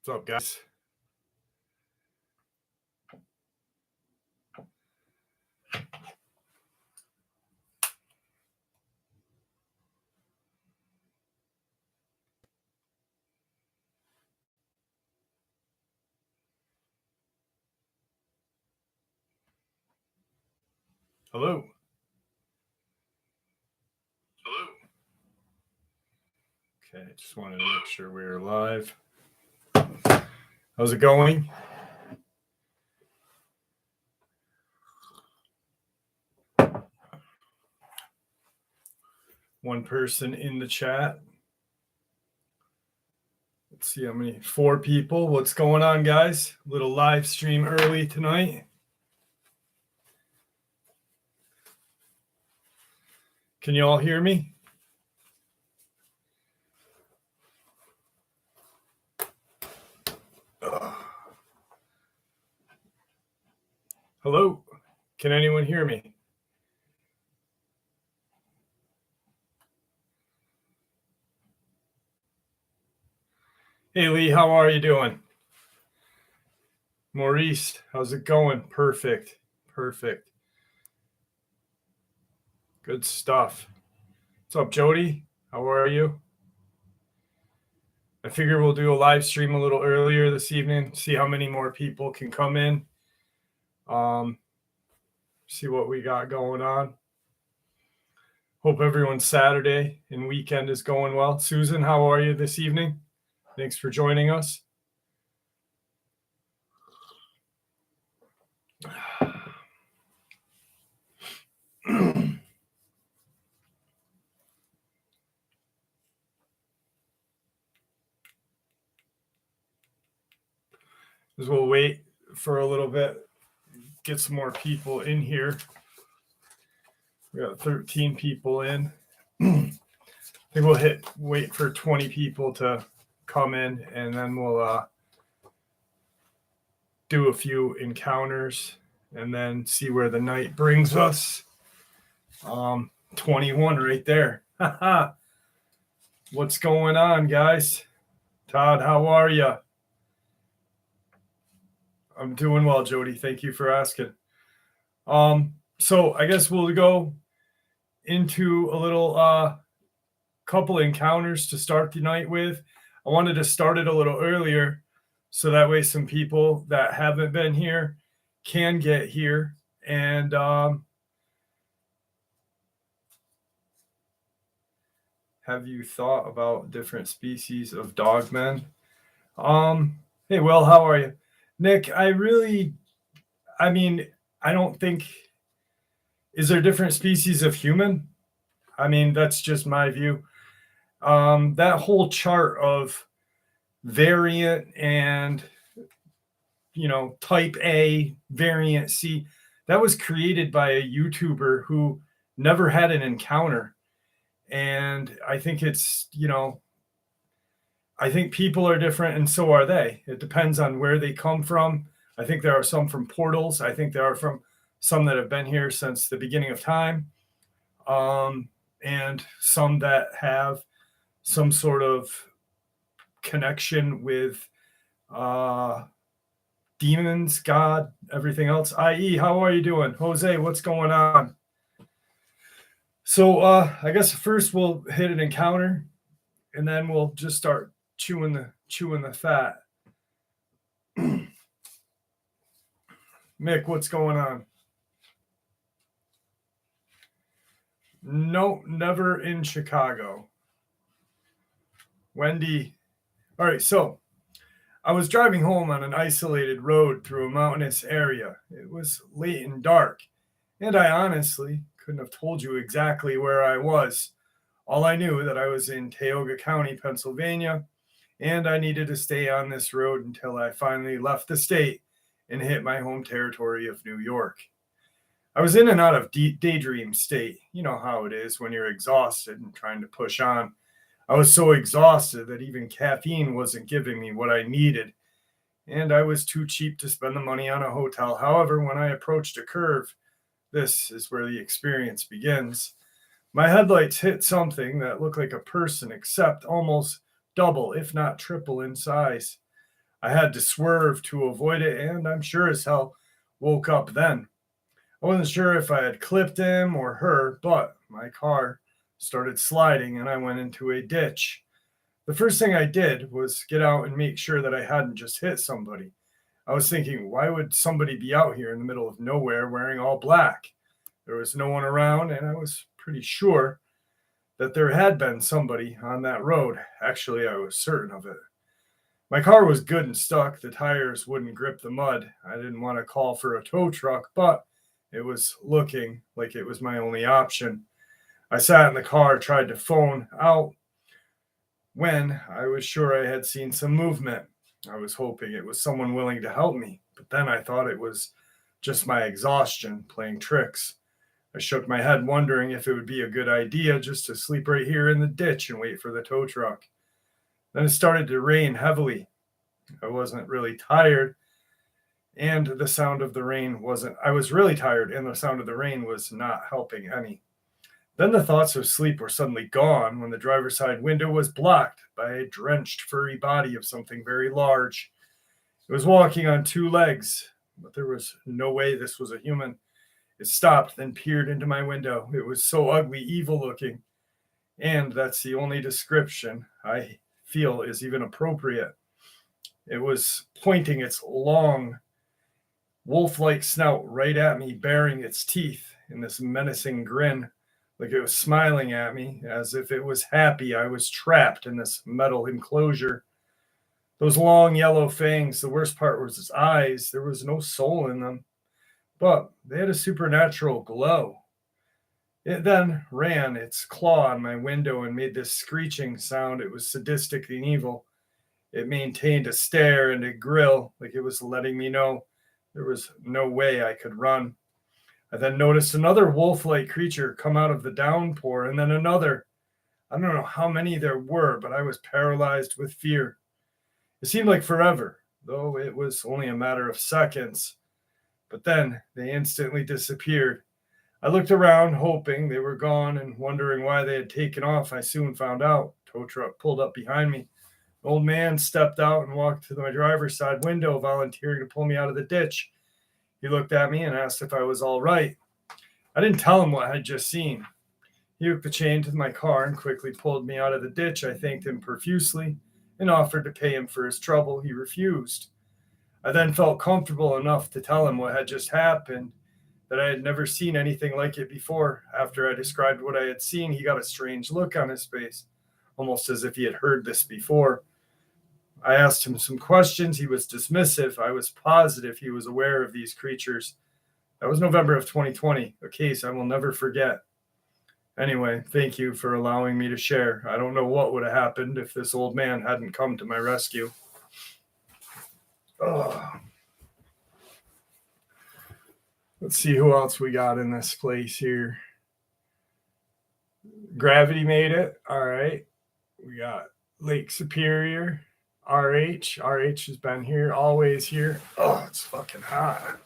What's up, guys? Hello. Hello. Okay, just wanted to make sure we were live. How's it going? One person in the chat. Let's see how many. 4 people. What's going on, guys? A little live stream early tonight. Can you all hear me? Hello? Can anyone hear me? Hey, Lee, how are you doing? Maurice, how's it going? Perfect. Perfect. Good stuff. What's up, Jody? How are you? I figure we'll do a live stream a little earlier this evening, see how many more people can come in. See what we got going on. Hope everyone's Saturday and weekend is going well. Susan, how are you this evening? Thanks for joining us. As we'll wait for a little bit, get some more people in here. We got 13 people in. I think we'll wait for 20 people to come in, and then we'll do a few encounters and then see where the night brings us. 21 right there. What's going on, guys? Todd, how are you? I'm doing well, Jody. Thank you for asking. So I guess we'll go into a little couple encounters to start the night with. I wanted to start it a little earlier so that way some people that haven't been here can get here. And have you thought about different species of dogmen? Hey, Will, how are you? Nick, I don't think, is there different species of human? I mean, that's just my view. That whole chart of variant and, type A, variant C, that was created by a YouTuber who never had an encounter. And I think it's, I think people are different and so are they. It depends on where they come from. I think there are some from portals. I think there are from some that have been here since the beginning of time. And some that have some sort of connection with demons, God, everything else. I.e., how are you doing? Jose, what's going on? So I guess first we'll hit an encounter, and then we'll just start chewing the fat. Mick, what's going on? No, never in Chicago. Wendy. All right, so I was driving home on an isolated road through a mountainous area. It was late and dark, and I honestly couldn't have told you exactly where I was. All I knew that I was in Tioga County, Pennsylvania, and I needed to stay on this road until I finally left the state and hit my home territory of New York. I was in and out of daydream state. You know how it is when you're exhausted and trying to push on. I was so exhausted that even caffeine wasn't giving me what I needed, and I was too cheap to spend the money on a hotel. However, when I approached a curve, this is where the experience begins. My headlights hit something that looked like a person, except almost double, if not triple in size. I had to swerve to avoid it, and I'm sure as hell woke up then. I wasn't sure if I had clipped him or her, but my car started sliding and I went into a ditch. The first thing I did was get out and make sure that I hadn't just hit somebody. I was thinking, why would somebody be out here in the middle of nowhere wearing all black? There was no one around, and I was pretty sure that there had been somebody on that road. Actually, I was certain of it. My car was good and stuck. The tires wouldn't grip the mud. I didn't want to call for a tow truck, but it was looking like it was my only option. I sat in the car, tried to phone out when I was sure I had seen some movement. I was hoping it was someone willing to help me, but then I thought it was just my exhaustion playing tricks. I shook my head, wondering if it would be a good idea just to sleep right here in the ditch and wait for the tow truck. Then it started to rain heavily. I wasn't really tired, and the sound of the rain wasn't. I was really tired, and the sound of the rain was not helping any. Then the thoughts of sleep were suddenly gone when the driver's side window was blocked by a drenched, furry body of something very large. It was walking on two legs, but there was no way this was a human. It stopped, then peered into my window. It was so ugly, evil looking, and that's the only description I feel is even appropriate. It was pointing its long, wolf-like snout right at me, baring its teeth in this menacing grin, like it was smiling at me, as if it was happy I was trapped in this metal enclosure. Those long yellow fangs, the worst part was its eyes. There was no soul in them, but they had a supernatural glow. It then ran its claw on my window and made this screeching sound. It was sadistic and evil. It maintained a stare and a grill, like it was letting me know there was no way I could run. I then noticed another wolf-like creature come out of the downpour, and then another. I don't know how many there were, but I was paralyzed with fear. It seemed like forever, though it was only a matter of seconds. But then they instantly disappeared. I looked around, hoping they were gone and wondering why they had taken off. I soon found out. Tow truck pulled up behind me. An old man stepped out and walked to my driver's side window, volunteering to pull me out of the ditch. He looked at me and asked if I was all right. I didn't tell him what I had just seen. He hooked the chain to my car and quickly pulled me out of the ditch. I thanked him profusely and offered to pay him for his trouble. He refused. I then felt comfortable enough to tell him what had just happened, that I had never seen anything like it before. After I described what I had seen, he got a strange look on his face, almost as if he had heard this before. I asked him some questions. He was dismissive. I was positive he was aware of these creatures. That was November of 2020, a case I will never forget. Anyway, thank you for allowing me to share. I don't know what would have happened if this old man hadn't come to my rescue. Let's see who else we got in this place here. Gravity made it. All right. We got Lake Superior. RH has been here, always here. Oh, it's fucking hot.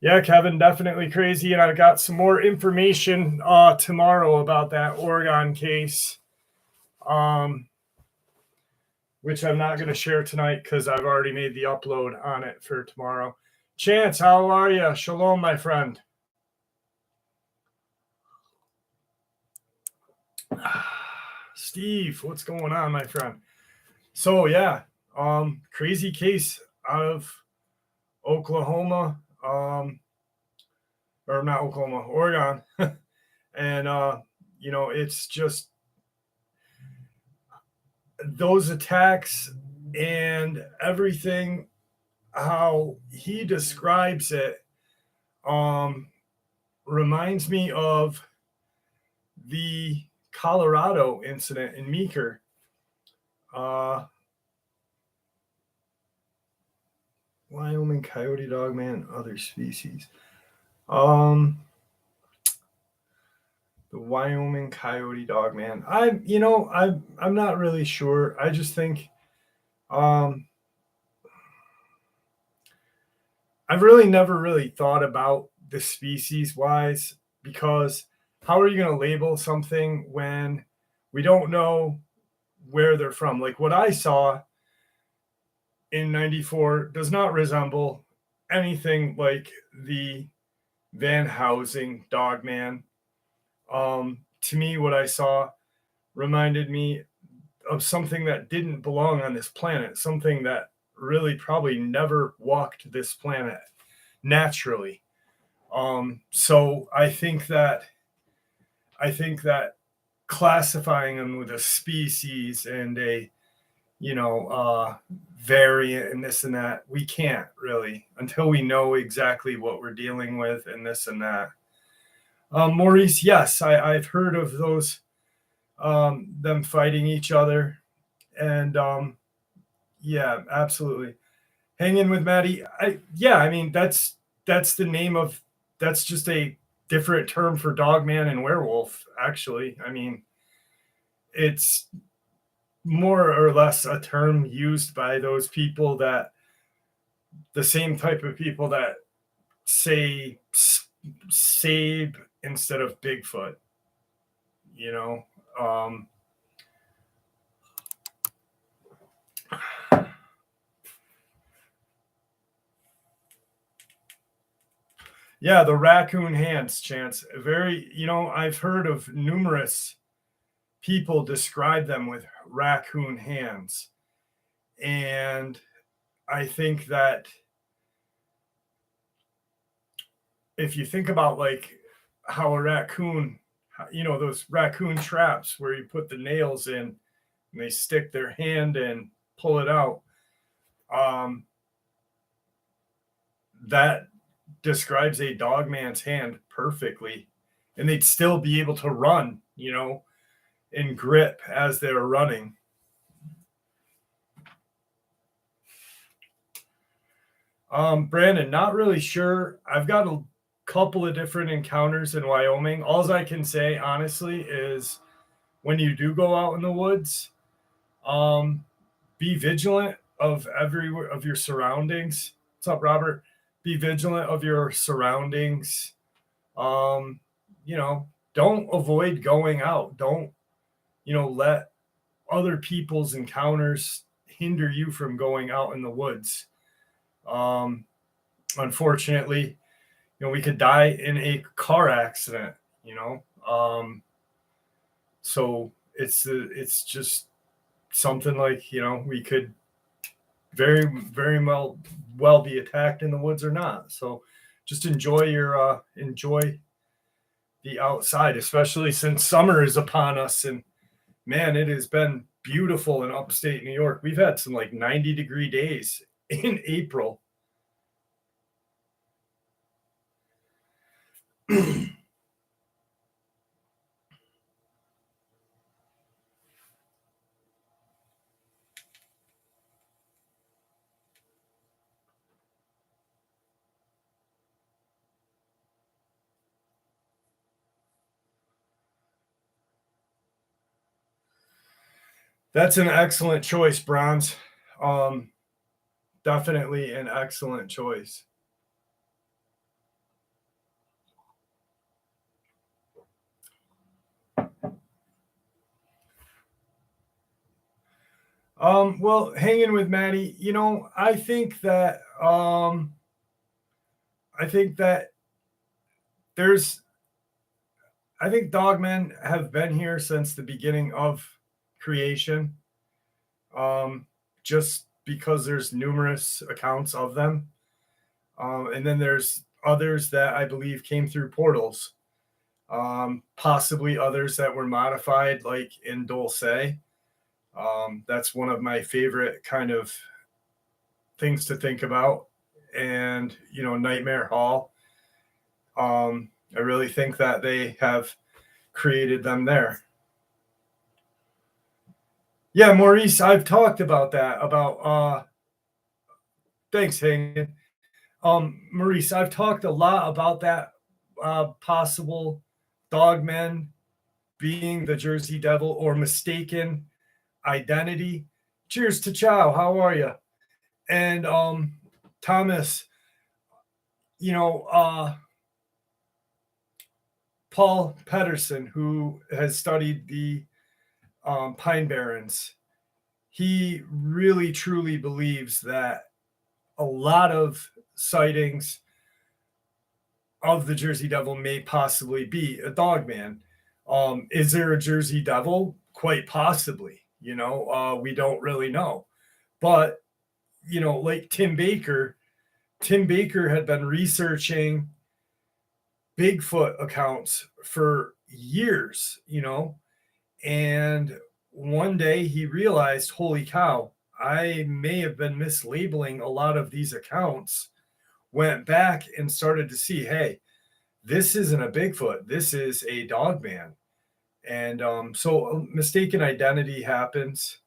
Yeah, Kevin, definitely crazy. And I've got some more information tomorrow about that Oregon case, which I'm not going to share tonight because I've already made the upload on it for tomorrow. Chance, how are you? Shalom, my friend. Steve, what's going on, my friend? So yeah, crazy case out of Oklahoma, or not Oklahoma, Oregon. And it's just those attacks and everything, how he describes it, reminds me of the Colorado incident in Meeker. Wyoming coyote, dogman, other species. The Wyoming coyote, dogman. I'm not really sure. I just think I've really never really thought about the species wise, because how are you going to label something when we don't know where they're from. Like what I saw in 94 does not resemble anything like the Van Housing Dogman. To me, what I saw reminded me of something that didn't belong on this planet, something that really probably never walked this planet naturally. So I think that classifying them with a species and a variant and this and that, we can't really until we know exactly what we're dealing with and this and that. Maurice, yes, I've heard of those, them fighting each other, and yeah, absolutely. Hang in with Maddie. Yeah, I mean that's the name of that's just a different term for dogman and werewolf. Actually, I mean it's more or less a term used by those people that the same type of people that say Sabe instead of Bigfoot. You know, um, yeah, the raccoon hands, Chance. Very, I've heard of numerous people describe them with raccoon hands, and I think that if you think about like how a raccoon, those raccoon traps where you put the nails in and they stick their hand in, pull it out. Um, that describes a dog man's hand perfectly. And they'd still be able to run, and grip as they're running. Brandon, not really sure. I've got a couple of different encounters in Wyoming. All I can say, honestly, is when you do go out in the woods, um, be vigilant of your surroundings. What's up, Robert? Be vigilant of your surroundings. Um, don't avoid going out. Don't, let other people's encounters hinder you from going out in the woods. Um, Unfortunately, we could die in a car accident, so it's just something like, we could very, very well be attacked in the woods or not. So just enjoy the outside, especially since summer is upon us. And man, it has been beautiful in upstate New York. We've had some like 90-degree days in April. That's an excellent choice, Bronze. Um, Definitely an excellent choice. Well, hanging with Maddie, I think that there's I think dogmen have been here since the beginning of creation. Just because there's numerous accounts of them. And then there's others that I believe came through portals. Possibly others that were modified, like in Dulce. That's one of my favorite kind of things to think about. And, Nightmare Hall. I really think that they have created them there. Yeah, Maurice, I've talked about that. Thanks, Hagen. Maurice, I've talked a lot about that possible dogmen being the Jersey Devil or mistaken identity. Cheers to Chow. How are you? And Thomas, you know, uh, Paul Pedersen, who has studied the Pine Barrens, he really truly believes that a lot of sightings of the Jersey Devil may possibly be a Dogman. Is there a Jersey Devil? Quite possibly. We don't really know. But, like Tim Baker had been researching Bigfoot accounts for years, and one day he realized, holy cow, I may have been mislabeling a lot of these accounts. Went back and started to see, hey, this isn't a Bigfoot, this is a Dogman. And so mistaken identity happens.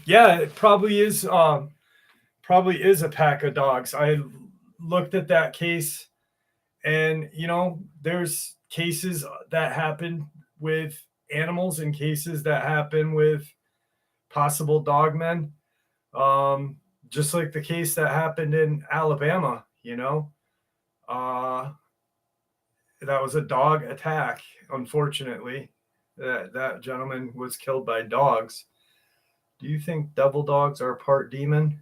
Yeah, it probably is a pack of dogs. I looked at that case, and there's cases that happen with animals and cases that happen with possible dogmen. Just like the case that happened in Alabama, that was a dog attack. Unfortunately, that gentleman was killed by dogs. Do you think devil dogs are part demon?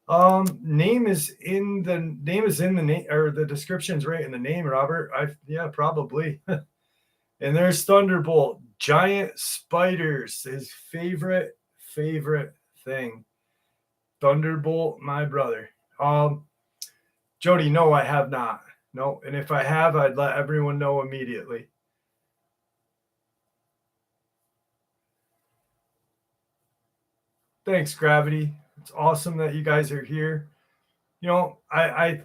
Name is in the name, or the description's right in the name, Robert. Yeah, probably. And there's Thunderbolt, giant spiders, his favorite thing. Thunderbolt, my brother. Jody, no, I have not. No, and if I have, I'd let everyone know immediately. Thanks, Gravity. It's awesome that you guys are here. I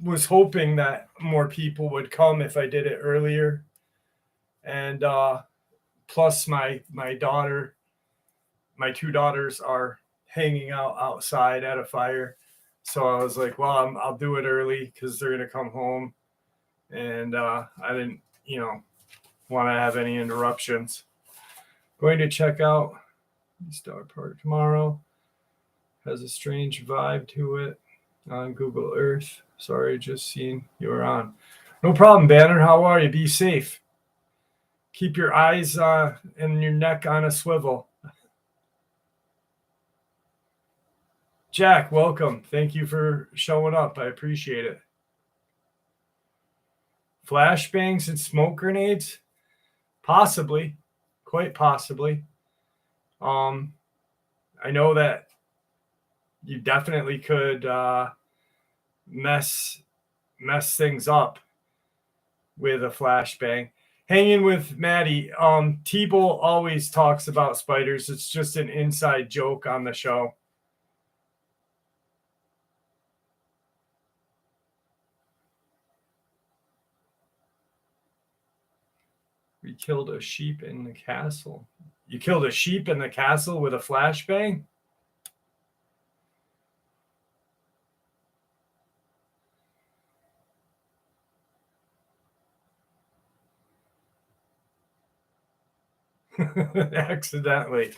was hoping that more people would come if I did it earlier. And plus my daughter, my two daughters are hanging out outside at a fire. So I was like, well, I'll do it early because they're going to come home. And I didn't, want to have any interruptions. Going to check out Star Park tomorrow. Has a strange vibe to it on Google Earth. Sorry, just seeing you were on. No problem, Banner. How are you? Be safe. Keep your eyes and your neck on a swivel. Jack, welcome. Thank you for showing up. I appreciate it. Flashbangs and smoke grenades? Possibly. Quite possibly. I know that you definitely could mess things up with a flashbang. Hanging with Maddie, T-Bull always talks about spiders. It's just an inside joke on the show. We killed a sheep in the castle. You killed a sheep in the castle with a flashbang? Accidentally.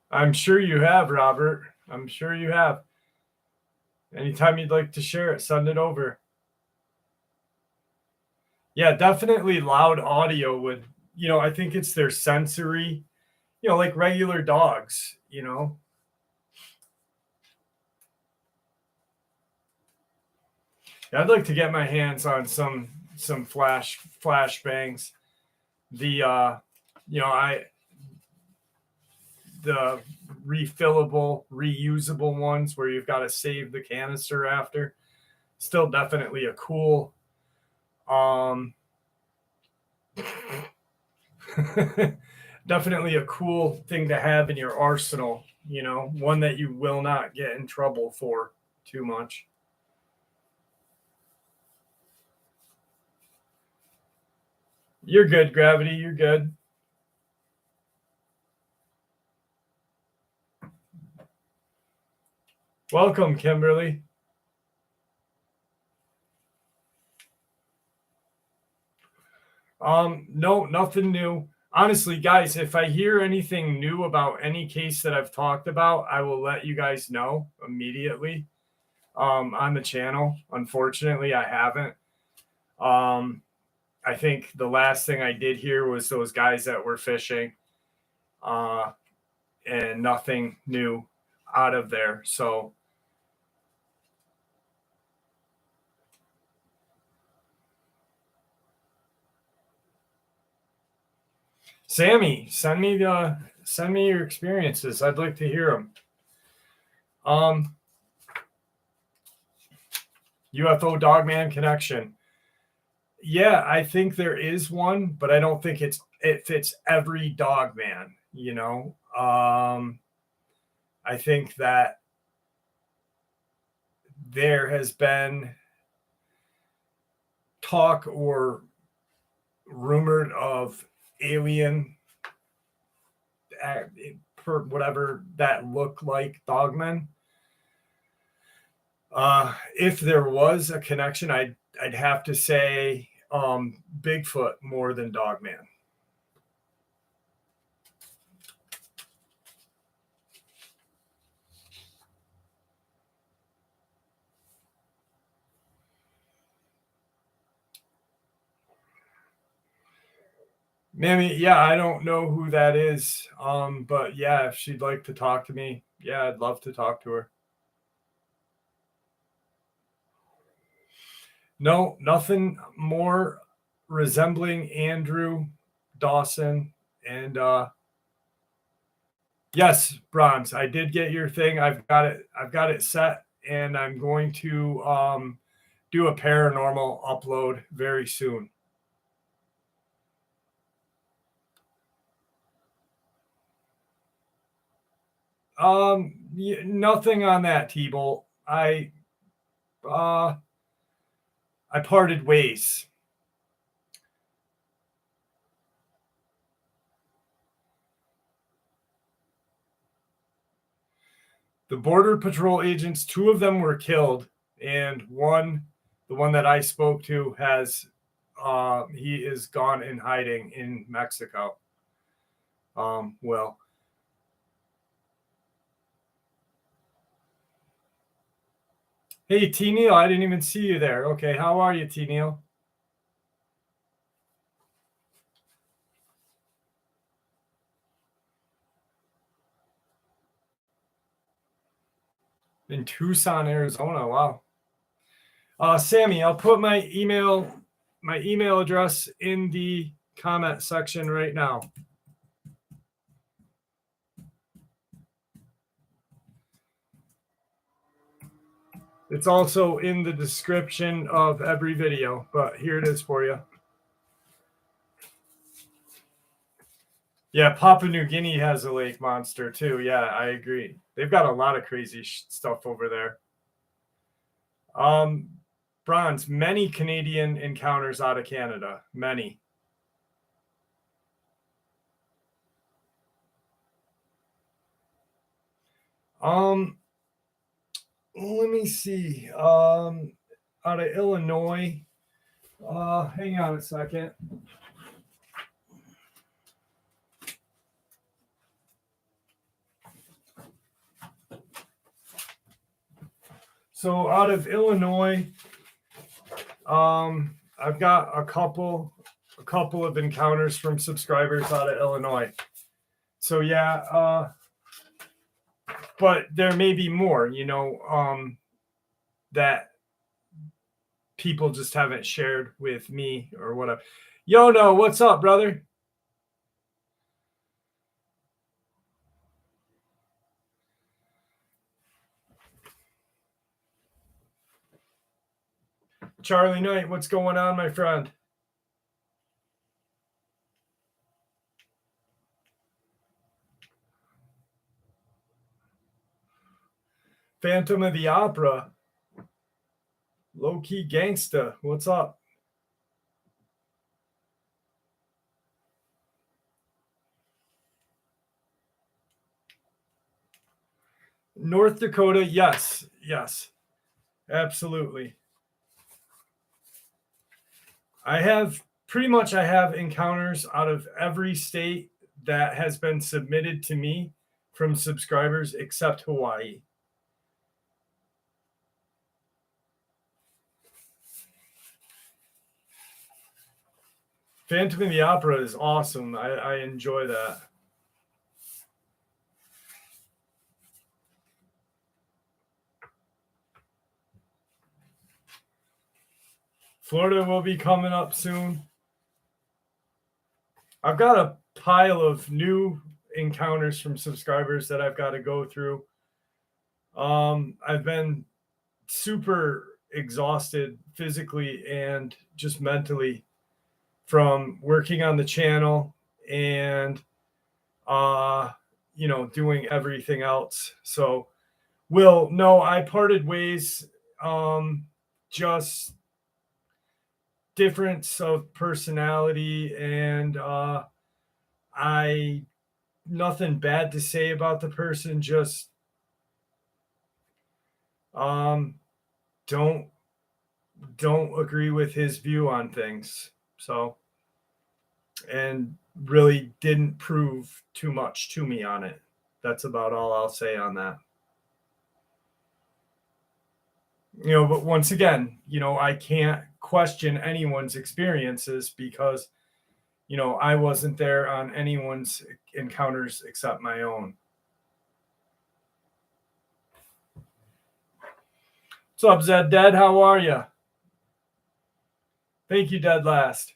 I'm sure you have, Robert. I'm sure you have. Anytime you'd like to share it, send it over. Yeah, definitely loud audio would, I think it's their sensory, like regular dogs, Yeah, I'd like to get my hands on some flashbangs. The the refillable, reusable ones where you've got to save the canister after. Still definitely a cool definitely a cool thing to have in your arsenal, one that you will not get in trouble for too much. You're good, Gravity. You're good. Welcome, Kimberly. No, nothing new. honestly, guys, if I hear anything new about any case that I've talked about, I will let you guys know immediately on the channel. Unfortunately, I haven't. I think the last thing I did here was those guys that were fishing, and nothing new out of there. So Sammy, send me your experiences. I'd like to hear them. UFO Dogman connection. Yeah, I think there is one, but I don't think it fits every Dogman. You know, I think that there has been talk or rumored of alien, for whatever that look like Dogman. If there was a connection, I'd have to say Bigfoot more than Dogman. Mammy, yeah, I don't know who that is. But yeah, if she'd like to talk to me, yeah, I'd love to talk to her. No, nothing more resembling Andrew Dawson. And yes, Bronze, I did get your thing. I've got it set, and I'm going to do a paranormal upload very soon. Nothing on that, T-Bolt. I parted ways. The Border Patrol agents, 2 of them were killed, and the one that I spoke to, he is gone in hiding in Mexico. Well, hey, T. Neil, I didn't even see you there. Okay, how are you, T. Neil? In Tucson, Arizona. Wow. Sammy, I'll put my email address in the comment section right now. It's also in the description of every video, but here it is for you. Yeah, Papua New Guinea has a lake monster too. Yeah, I agree. They've got a lot of crazy stuff over there. Bronze, many Canadian encounters out of Canada. Many. Let me see. Out of Illinois. Hang on a second. So out of Illinois, I've got a couple of encounters from subscribers out of Illinois. So yeah, but there may be more, that people just haven't shared with me or whatever. Yono, what's up, brother? Charlie Knight, what's going on, my friend? Phantom of the Opera. Low-key gangsta. What's up? North Dakota, yes. Absolutely. I have pretty much I have encounters out of every state that has been submitted to me from subscribers except Hawaii. Phantom of the Opera is awesome. I enjoy that. Florida will be coming up soon. I've got a pile of new encounters from subscribers that I've got to go through. I've been super exhausted physically and just mentally from working on the channel and doing everything else. So no, I parted ways. Just difference of personality, and I nothing bad to say about the person, just don't agree with his view on things. So, and really didn't prove too much to me on it. That's about all I'll say on that. But once again, I can't question anyone's experiences because, I wasn't there on anyone's encounters except my own. What's up, Zed Dead? How are you? Thank you, Dead Last.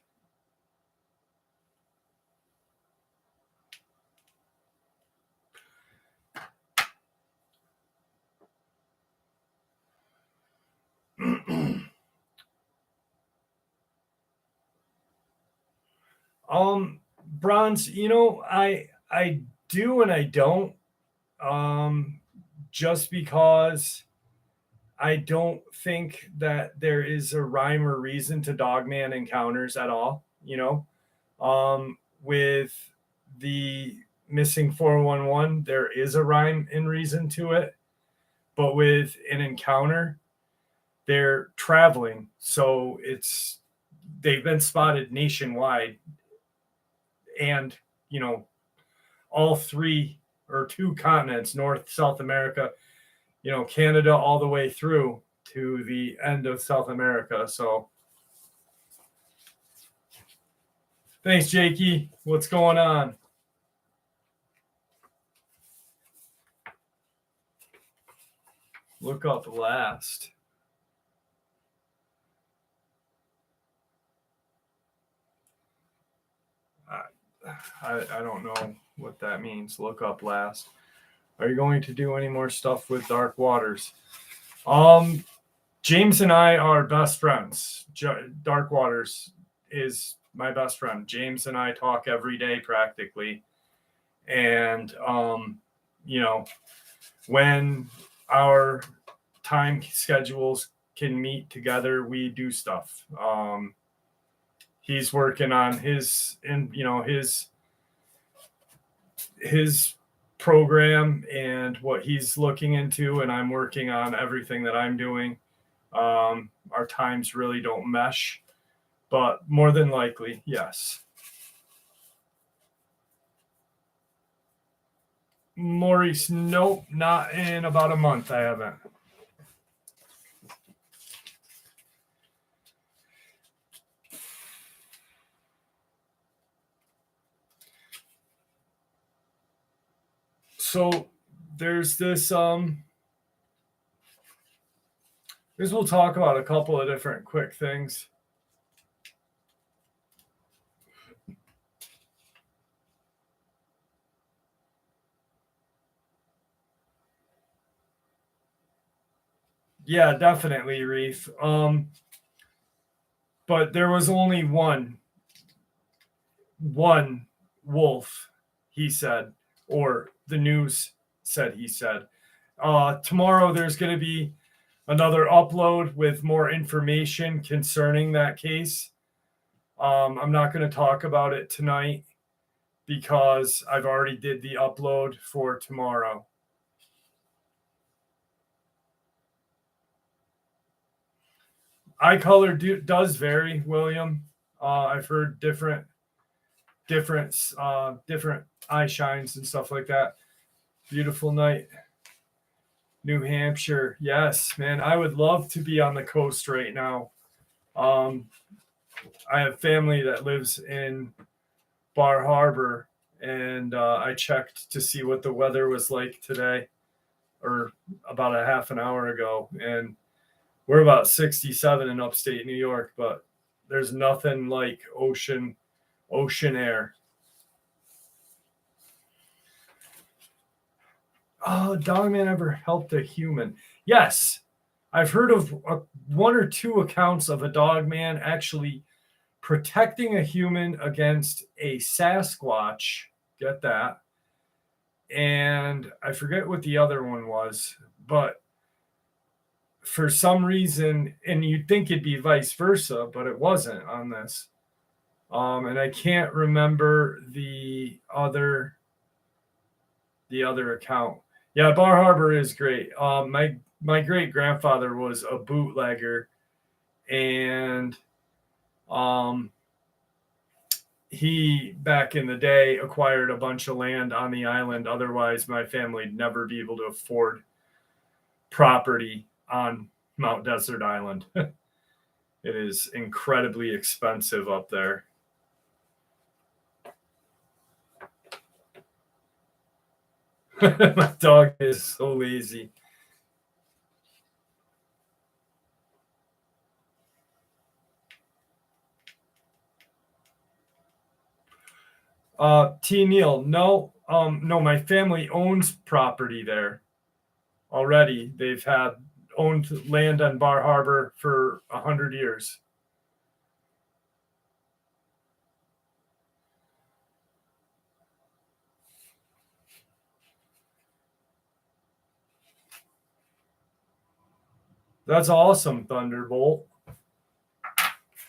Bronze, I do and I don't. Just because I don't think that there is a rhyme or reason to Dogman encounters at all, with the missing 411, there is a rhyme and reason to it, but with an encounter, they're traveling, so they've been spotted nationwide, and all three or two continents, North, South America, Canada, all the way through to the end of South America. So thanks, Jakey. What's going on? Look up last. I don't know what that means. Look up last. Are you going to do any more stuff with Dark Waters? James and I are best friends. Dark Waters is my best friend. James and I talk every day practically. And, when our time schedules can meet together, we do stuff. He's working on his program and what he's looking into, and I'm working on everything that I'm doing. Our times really don't mesh, but more than likely, yes. Maurice, nope, not in about a month. I haven't. So there's this we'll talk about a couple of different quick things. Yeah, definitely, Reef. But there was only one wolf, he said, or the news said he said. Tomorrow there's going to be another upload with more information concerning that case. I'm not going to talk about it tonight because I've already did the upload for tomorrow. Eye color does vary, William. I've heard different eye shines and stuff like that. Beautiful night. New Hampshire. Yes, man. I would love to be on the coast right now. I have family that lives in Bar Harbor, and I checked to see what the weather was like today, or about a half an hour ago, and we're about 67 in upstate New York, but there's nothing like ocean air. Oh, Dogman ever helped a human? Yes. I've heard of one or two accounts of a Dogman actually protecting a human against a Sasquatch. Get that. And I forget what the other one was, but for some reason, and you'd think it'd be vice versa, but it wasn't on this. And I can't remember the other account. Yeah, Bar Harbor is great. My great grandfather was a bootlegger, and he back in the day acquired a bunch of land on the island. Otherwise, my family'd never be able to afford property on Mount Desert Island. It is incredibly expensive up there. My dog is so lazy. T. Neal, no, my family owns property there already. They've had owned land on Bar Harbor for 100 years. That's awesome, Thunderbolt.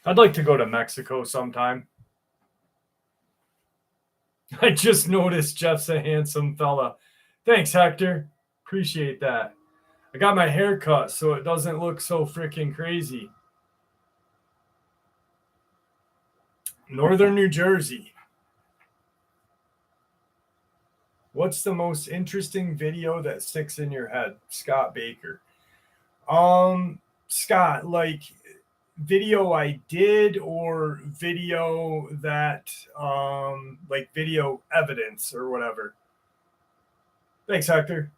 I'd like to go to Mexico sometime. I just noticed Jeff's a handsome fella. Thanks, Hector. Appreciate that. I got my hair cut so it doesn't look so freaking crazy. Northern New Jersey. What's the most interesting video that sticks in your head? Scott Baker. Scott, like video I did or video that like video evidence or whatever. Thanks, Hector.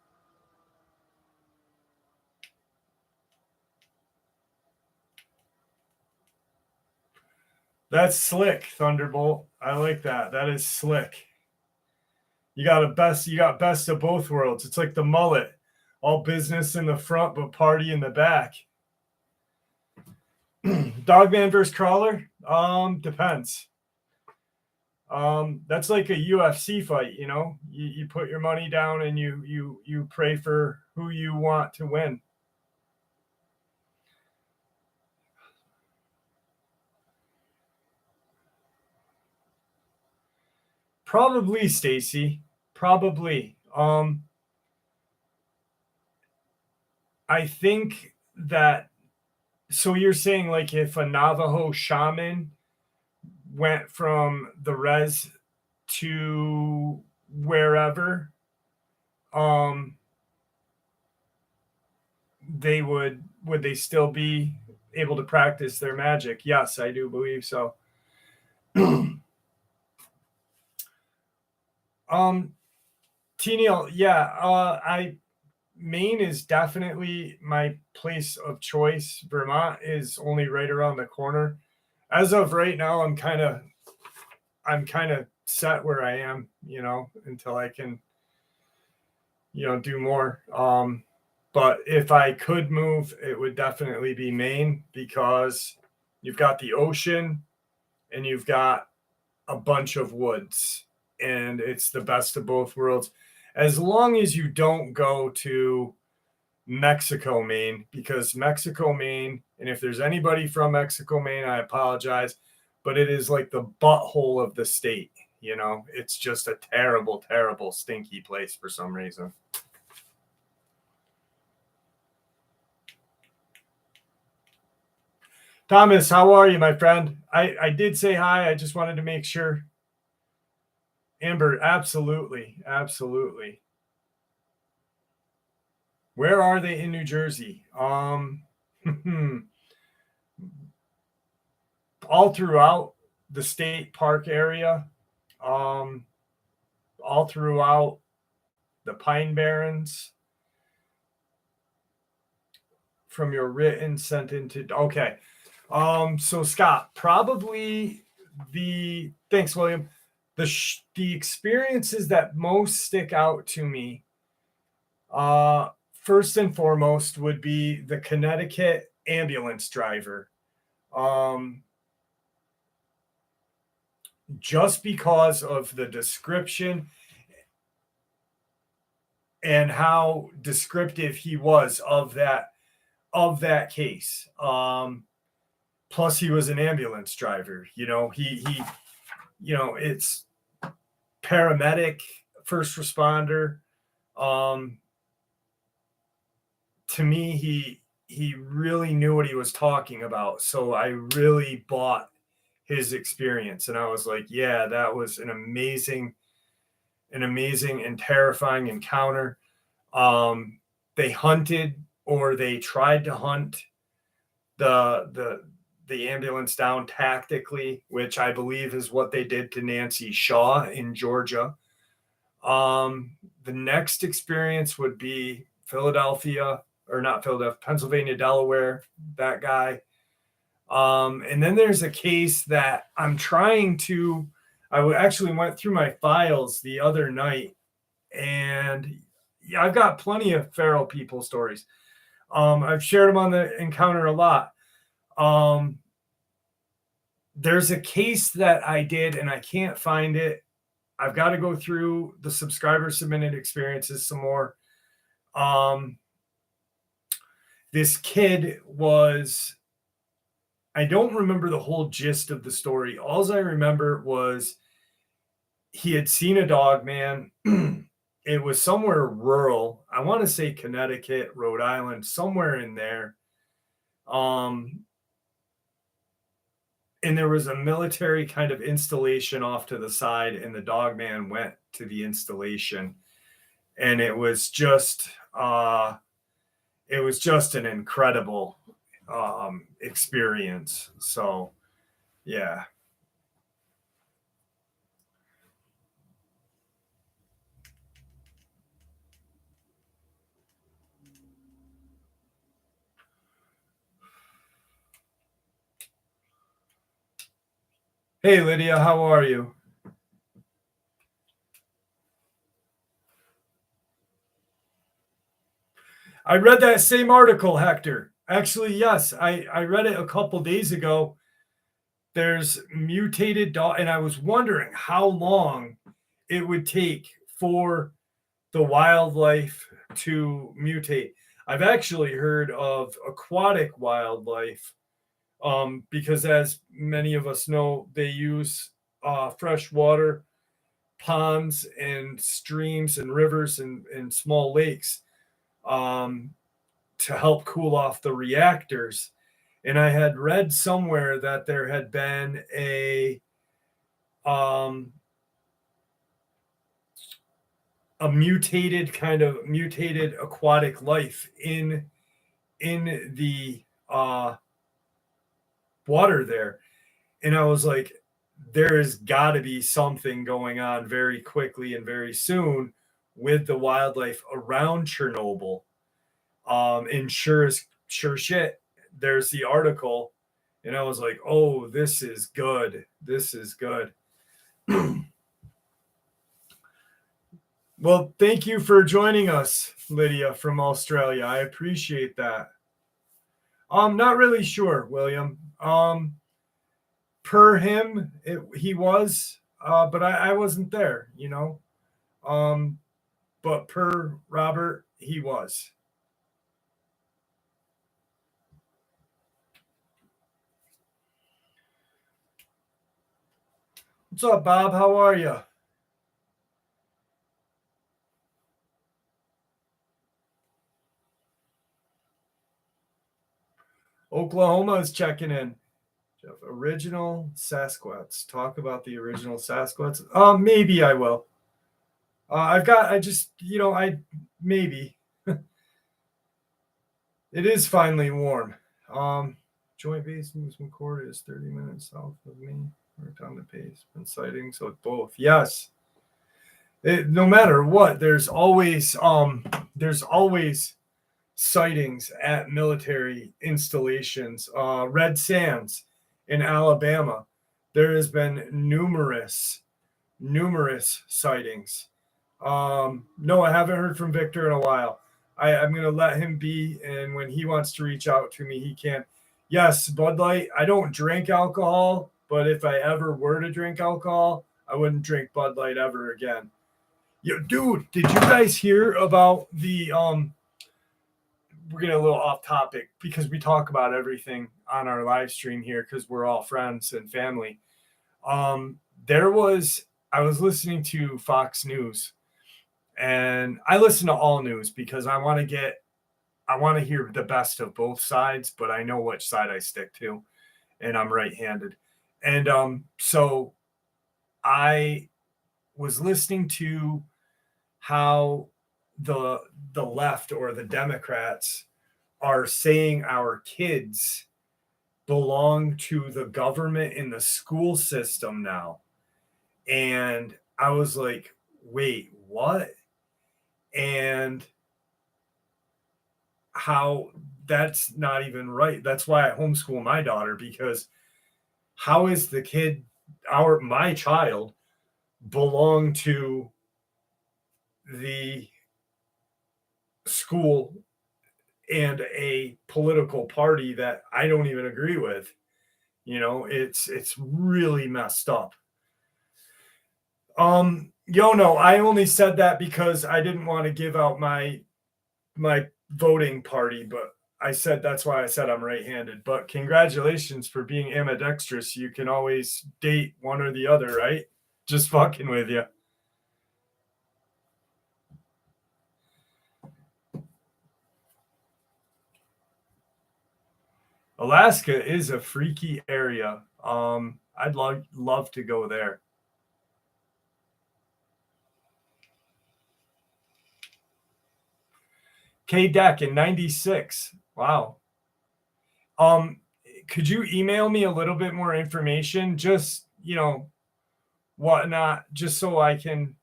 That's slick, Thunderbolt. I like that. That is slick. You got best of both worlds. It's like the mullet. All business in the front, but party in the back. Dogman versus Crawler? Depends. That's like a UFC fight, you know. You put your money down and you pray for who you want to win. Probably, Stacy. Probably. I think that, so you're saying like if a Navajo shaman went from the res to wherever, would they still be able to practice their magic? Yes, I do believe so. T-Neal, yeah, Maine is definitely my place of choice. Vermont is only right around the corner. As of right now, I'm kind of set where I am, you know, until I can, you know, do more. But if I could move, it would definitely be Maine because you've got the ocean and you've got a bunch of woods, and it's the best of both worlds. As long as you don't go to Mexico, Maine, because Mexico, Maine, and if there's anybody from Mexico, Maine, I apologize, but it is like the butthole of the state. You know, it's just a terrible, terrible, stinky place for some reason. Thomas, how are you, my friend? I did say hi. I just wanted to make sure. Amber, absolutely. Absolutely. Where are they in New Jersey? All throughout the state park area, um, all throughout the Pine Barrens. From your written sent into okay. So Scott, probably the thanks, William. The experiences that most stick out to me, first and foremost, would be the Connecticut ambulance driver. Um, just because of the description and how descriptive he was of that case. Plus he was an ambulance driver. It's paramedic, first responder. To me, he really knew what he was talking about. So I really bought his experience, and I was like, yeah, that was an amazing and terrifying encounter. They hunted, or they tried to hunt the ambulance down tactically, which I believe is what they did to Nancy Shaw in Georgia. The next experience would be Philadelphia, or not Philadelphia, Pennsylvania, Delaware, that guy. And then there's a case that I actually went through my files the other night, and yeah, I've got plenty of feral people stories. I've shared them on the encounter a lot. There's a case that I did, and I can't find it. I've got to go through the subscriber submitted experiences some more. This kid was, I don't remember the whole gist of the story. All I remember was he had seen a Dogman. It was somewhere rural. I want to say Connecticut, Rhode Island, somewhere in there. And there was a military kind of installation off to the side, and the Dogman went to the installation, and it was just an incredible experience. So, yeah. Hey, Lydia, how are you? I read that same article, Hector. Actually, yes, I read it a couple days ago. There's mutated dog, and I was wondering how long it would take for the wildlife to mutate. I've actually heard of aquatic wildlife, because as many of us know, they use fresh water, ponds and streams and rivers and small lakes, to help cool off the reactors. And I had read somewhere that there had been a mutated aquatic life in the water there. And I was like, there's got to be something going on very quickly and very soon with the wildlife around Chernobyl. And sure shit, there's the article, and I was like, oh, this is good. This is good. Well, thank you for joining us, Lydia from Australia. I appreciate that. I'm not really sure, William. Per him, he was, but I wasn't there, But per Robert, he was. What's up, Bob? How are you? Oklahoma is checking in. Jeff, original Sasquatch. Talk about the original Sasquatch. Maybe I will. Maybe. It is finally warm. Joint base moves McCord is 30 minutes south of me. Worked on the pace. Been sighting, so both. Yes. No matter what, there's always sightings at military installations. Red Sands in Alabama, there has been numerous sightings. No, I haven't heard from Victor in a while. I'm going to let him be, and when he wants to reach out to me, he can. Yes, Bud Light. I don't drink alcohol, but if I ever were to drink alcohol, I wouldn't drink Bud Light ever again. Yo, dude, did you guys hear about the we're getting a little off topic because we talk about everything on our live stream here because we're all friends and family. I was listening to Fox News, and I listen to all news because I want to hear the best of both sides, but I know which side I stick to, and I'm right-handed. And so I was listening to how the left or the Democrats are saying our kids belong to the government in the school system now. And I was like, wait, what? And how that's not even right. That's why I homeschool my daughter, because how is the kid, my child, belong to the school and a political party that I don't even agree with? It's really messed up. No, I only said that because I didn't want to give out my voting party, but I said that's why I said I'm right-handed. But congratulations for being ambidextrous. You can always date one or the other, right? Just fucking with you. Alaska is a freaky area. I'd love to go there. K-Deck in 96. Wow. Could you email me a little bit more information? Just, whatnot, just so I can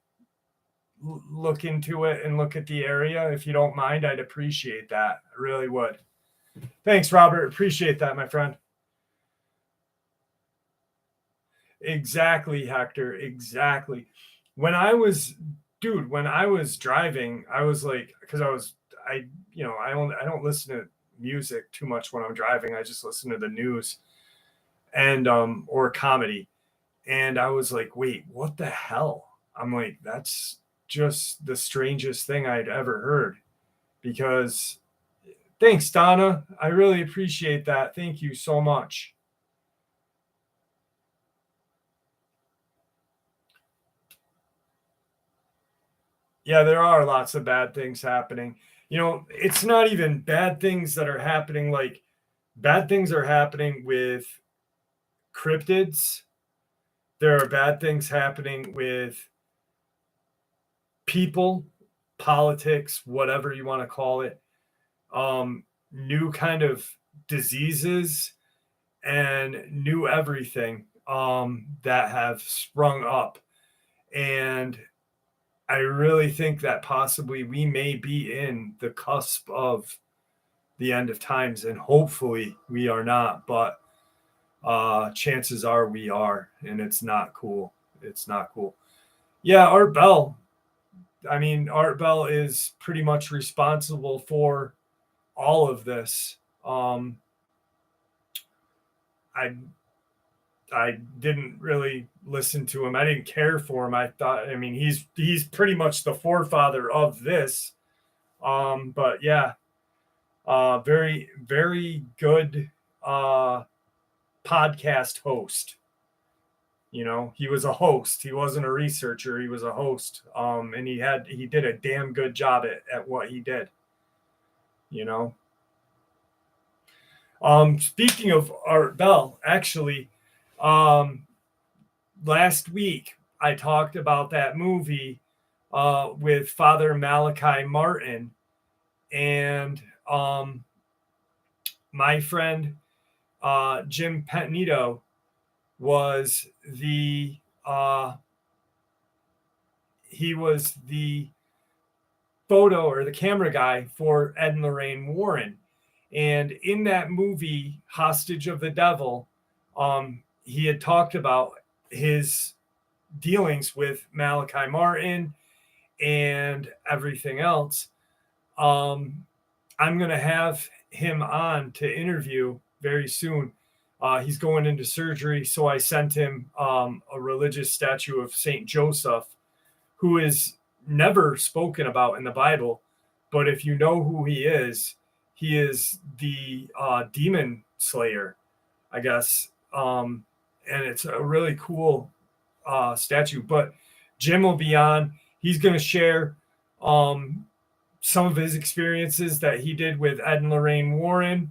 look into it and look at the area. If you don't mind, I'd appreciate that. I really would. Thanks, Robert. Appreciate that, my friend. Exactly, Hector. Exactly. When I was driving, I was like, because I don't listen to music too much when I'm driving. I just listen to the news and or comedy. And I was like, wait, what the hell? I'm like, that's just the strangest thing I'd ever heard. Because thanks, Donna. I really appreciate that. Thank you so much. Yeah, there are lots of bad things happening. It's not even bad things that are happening. Like, bad things are happening with cryptids. There are bad things happening with people, politics, whatever you want to call it. New kind of diseases and new everything that have sprung up. And I really think that possibly we may be in the cusp of the end of times, and hopefully we are not, but chances are we are, and it's not cool. It's not cool. Yeah, Art Bell. I mean, Art Bell is pretty much responsible for all of this. I didn't really listen to him. I didn't care for him. He's pretty much the forefather of this. But yeah, very, very good podcast host. He was a host. He wasn't a researcher. He was a host. And he did a damn good job at what he did. Speaking of Art Bell, actually, um, last week I talked about that movie with Father Malachi Martin, and my friend Jim Petnito was the he was the photo or the camera guy for Ed and Lorraine Warren. And in that movie, Hostage of the Devil, he had talked about his dealings with Malachi Martin and everything else. I'm going to have him on to interview very soon. He's going into surgery, so I sent him a religious statue of Saint Joseph, who is never spoken about in the Bible. But if you know who he is the demon slayer, I guess. And it's a really cool statue. But Jim will be on. He's going to share some of his experiences that he did with Ed and Lorraine Warren,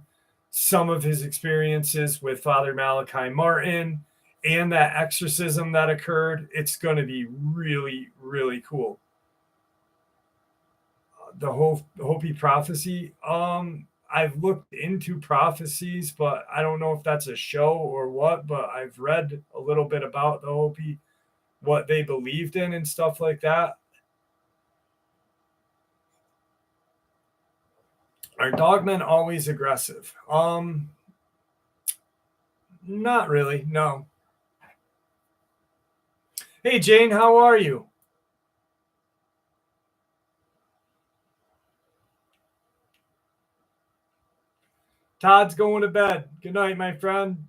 some of his experiences with Father Malachi Martin, and that exorcism that occurred. It's going to be really, really cool. The Hopi prophecy. I've looked into prophecies, but I don't know if that's a show or what. But I've read a little bit about the Hopi, what they believed in, and stuff like that. Are dogmen always aggressive? Not really. No. Hey Jane, how are you? Todd's going to bed. Good night, my friend.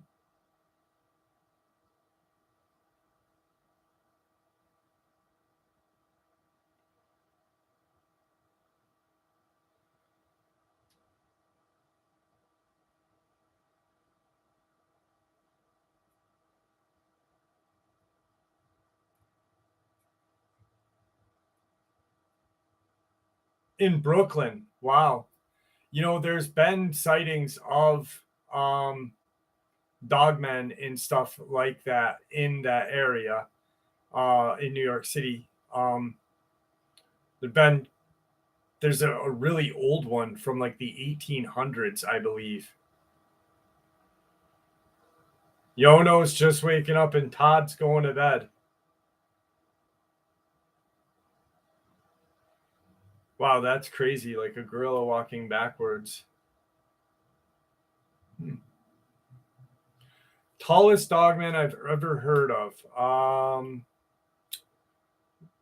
In Brooklyn. Wow. You know, there's been sightings of dogmen and stuff like that in that area in New York City. There've been there's a really old one from like the 1800s, I believe. Yono's just waking up and Todd's going to bed. Wow, that's crazy. Like a gorilla walking backwards. Tallest dogman I've ever heard of.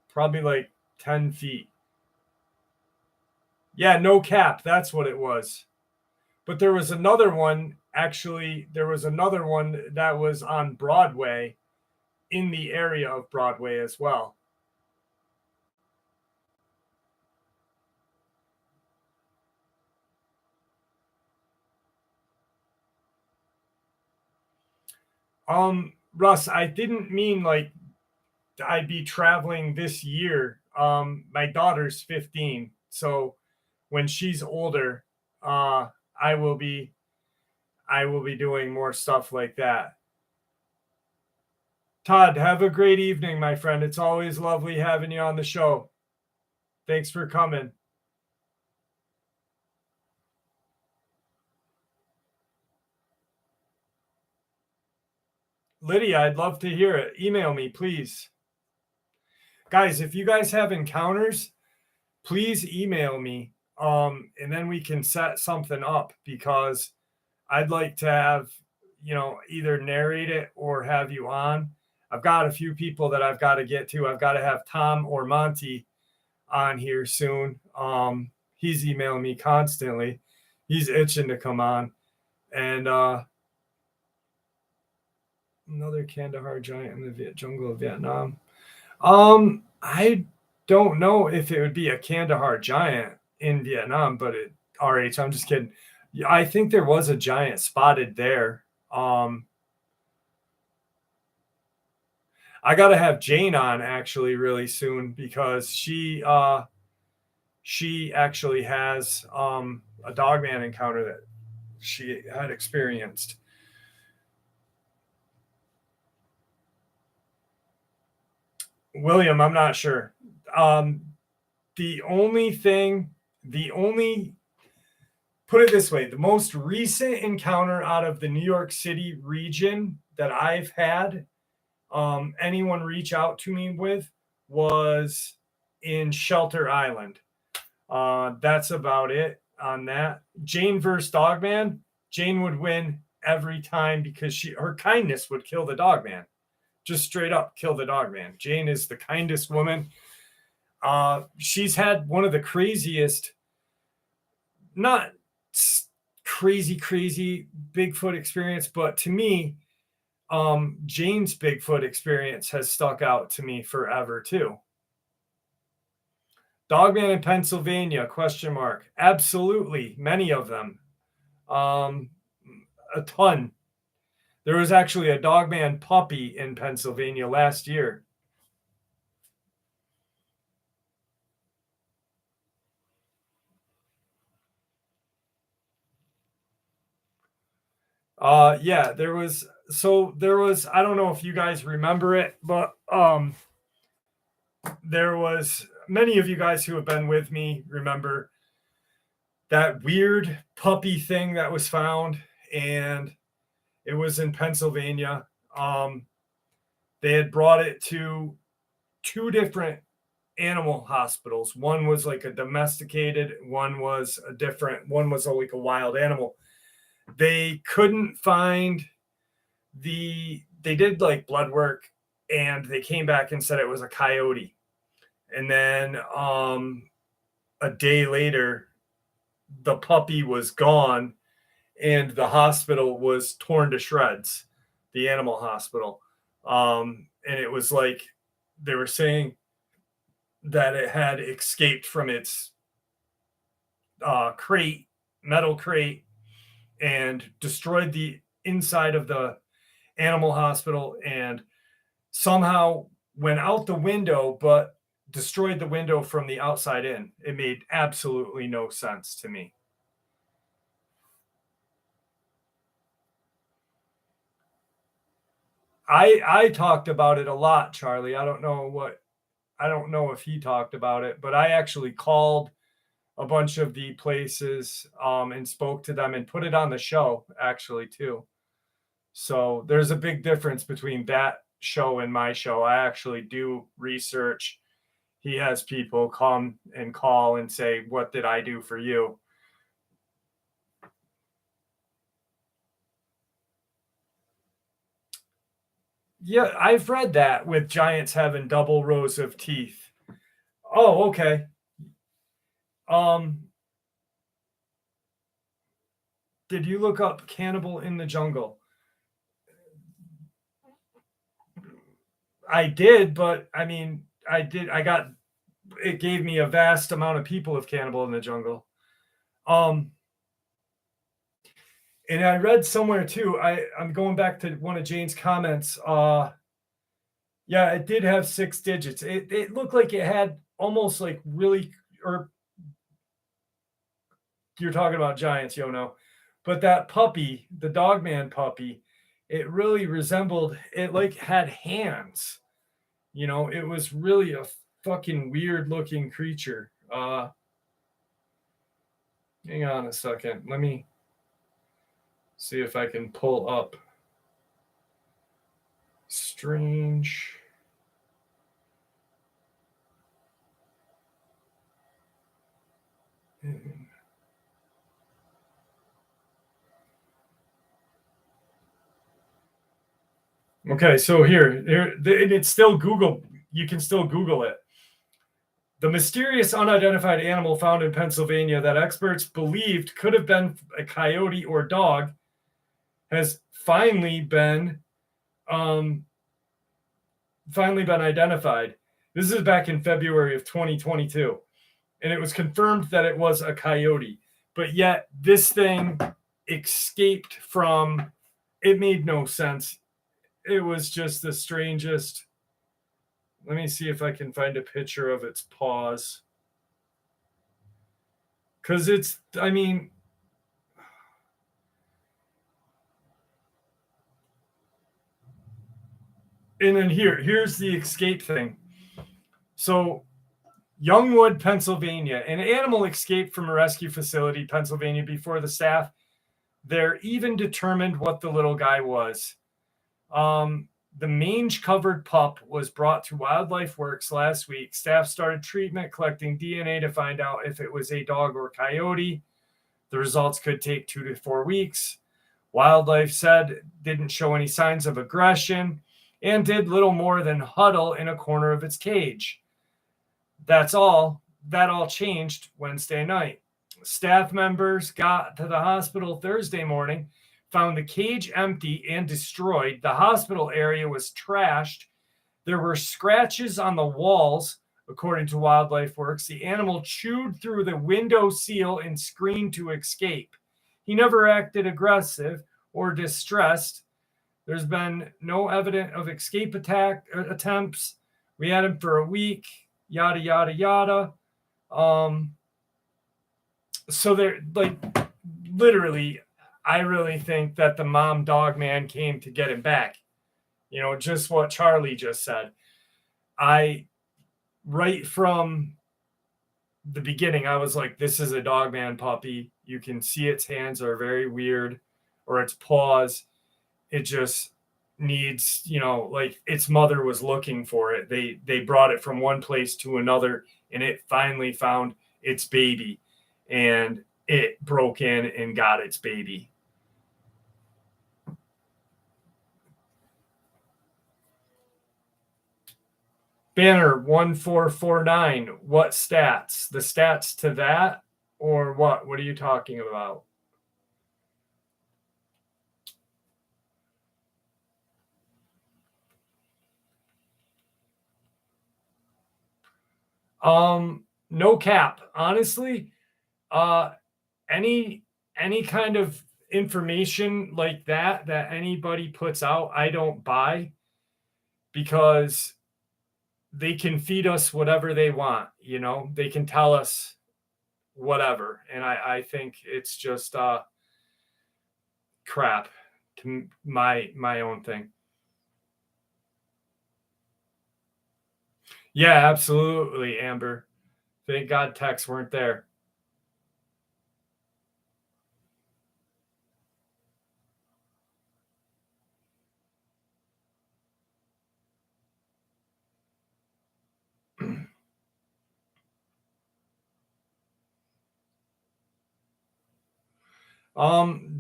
Probably like 10 feet. Yeah, no cap. That's what it was. But there was another one, actually, there was another one that was on Broadway, in the area of Broadway as well. Russ, I didn't mean like I'd be traveling this year. My daughter's 15, so when she's older, uh, I will be I will be doing more stuff like that. Todd, have a great evening, my friend. It's always lovely having you on the show. Thanks for coming. Lydia, I'd love to hear it. Email me, please. Guys, if you guys have encounters, please email me. And then we can set something up because I'd like to have, either narrate it or have you on. I've got a few people that I've got to get to. I've got to have Tom or Monty on here soon. He's emailing me constantly. He's itching to come on. And another Kandahar giant in the jungle of Vietnam. I don't know if it would be a Kandahar giant in Vietnam, but RH, I'm just kidding. I think there was a giant spotted there. I got to have Jane on actually really soon because she actually has a dogman encounter that she had experienced. William, I'm not sure. The only put it this way, the most recent encounter out of the New York City region that I've had anyone reach out to me with was in Shelter Island. That's about it on that. Jane versus Dogman. Jane would win every time because her kindness would kill the Dogman. Just straight up kill the Dogman. Jane is the kindest woman. She's had one of the craziest, not crazy Bigfoot experience, but to me, Jane's Bigfoot experience has stuck out to me forever too. Dogman in Pennsylvania, ? Absolutely, many of them. A ton. There was actually a Dogman puppy in Pennsylvania last year. Yeah, there was, I don't know if you guys remember it, but there was, many of you guys who have been with me remember that weird puppy thing that was found, and it was in Pennsylvania. They had brought it to 2 different animal hospitals. One was like a domesticated, one was like a wild animal. They couldn't find they did like blood work, and they came back and said it was a coyote. And then a day later, the puppy was gone, and the hospital was torn to shreds, the animal hospital. And it was like they were saying that it had escaped from its metal crate, and destroyed the inside of the animal hospital, and somehow went out the window, but destroyed the window from the outside in. It made absolutely no sense to me. I talked about it a lot, Charlie. I don't know if he talked about it, but I actually called a bunch of the places and spoke to them and put it on the show actually too. So there's a big difference between that show and my show. I actually do research. He has people come and call and say, "What did I do for you?" Yeah, I've read that with giants having double rows of teeth. Oh, okay. Did you look up Cannibal in the Jungle? I did, but I mean, it gave me a vast amount of people of Cannibal in the Jungle. And I read somewhere too, I'm going back to one of Jane's comments. Yeah, it did have 6 digits. It looked like it had almost like really, or you're talking about giants, Yono. But that puppy, the Dogman puppy, it really resembled, it like had hands. It was really a fucking weird looking creature. Hang on a second. Let me see if I can pull up strange. Okay, so here, it's still Google. You can still Google it. The mysterious unidentified animal found in Pennsylvania that experts believed could have been a coyote or dog has finally been identified. This is back in February of 2022, and it was confirmed that it was a coyote. But yet this thing escaped from. It made no sense. It was just the strangest. Let me see if I can find a picture of its paws. Because And then here's the escape thing. So Youngwood, Pennsylvania, an animal escaped from a rescue facility, Pennsylvania, before the staff there even determined what the little guy was. The mange-covered pup was brought to Wildlife Works last week. Staff started treatment, collecting DNA to find out if it was a dog or coyote. The results could take 2 to 4 weeks. Wildlife said didn't show any signs of aggression and did little more than huddle in a corner of its cage. That's all. That all changed Wednesday night. Staff members got to the hospital Thursday morning, found the cage empty and destroyed. The hospital area was trashed. There were scratches on the walls, according to Wildlife Works. The animal chewed through the window seal and screamed to escape. He never acted aggressive or distressed. There's been no evidence of escape attempts. We had him for a week, yada, yada, yada. So they're like, literally, I really think that the mom Dogman came to get him back. You know, just what Charlie just said. Right from the beginning, I was like, this is a Dogman puppy. You can see its hands are very weird, or its paws. It just needs, you know, like its mother was looking for it. They brought it from one place to another, and it finally found its baby, and it broke in and got its baby. Banner 1449. What stats? The stats to that, or what? What are you talking about? No cap. Honestly, any kind of information like that anybody puts out, I don't buy, because they can feed us whatever they want. You know, they can tell us whatever, and I think it's just crap to my own thing. Yeah, absolutely, Amber. Thank God texts weren't there.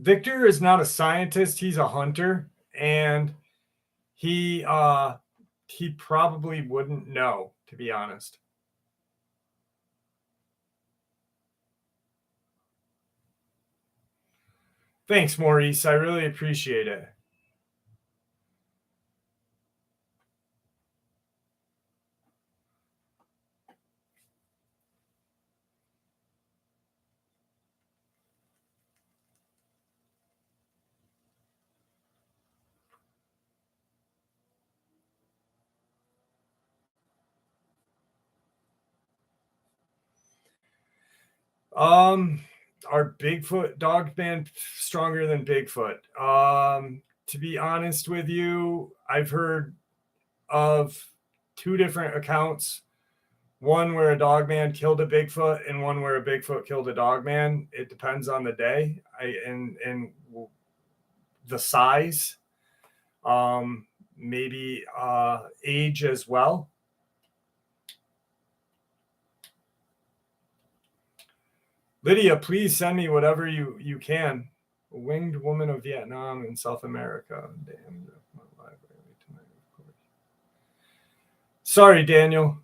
Victor is not a scientist, he's a hunter, and he probably wouldn't know, to be honest. Thanks, Maurice. I really appreciate it. Are Bigfoot Dogman stronger than Bigfoot? To be honest with you, I've heard of 2 different accounts. One where a Dogman killed a Bigfoot, and one where a Bigfoot killed a Dogman. It depends on the day and the size, maybe age as well. Lydia, please send me whatever you can. A winged woman of Vietnam and South America. Damn, my library tonight, of course. Sorry, Daniel.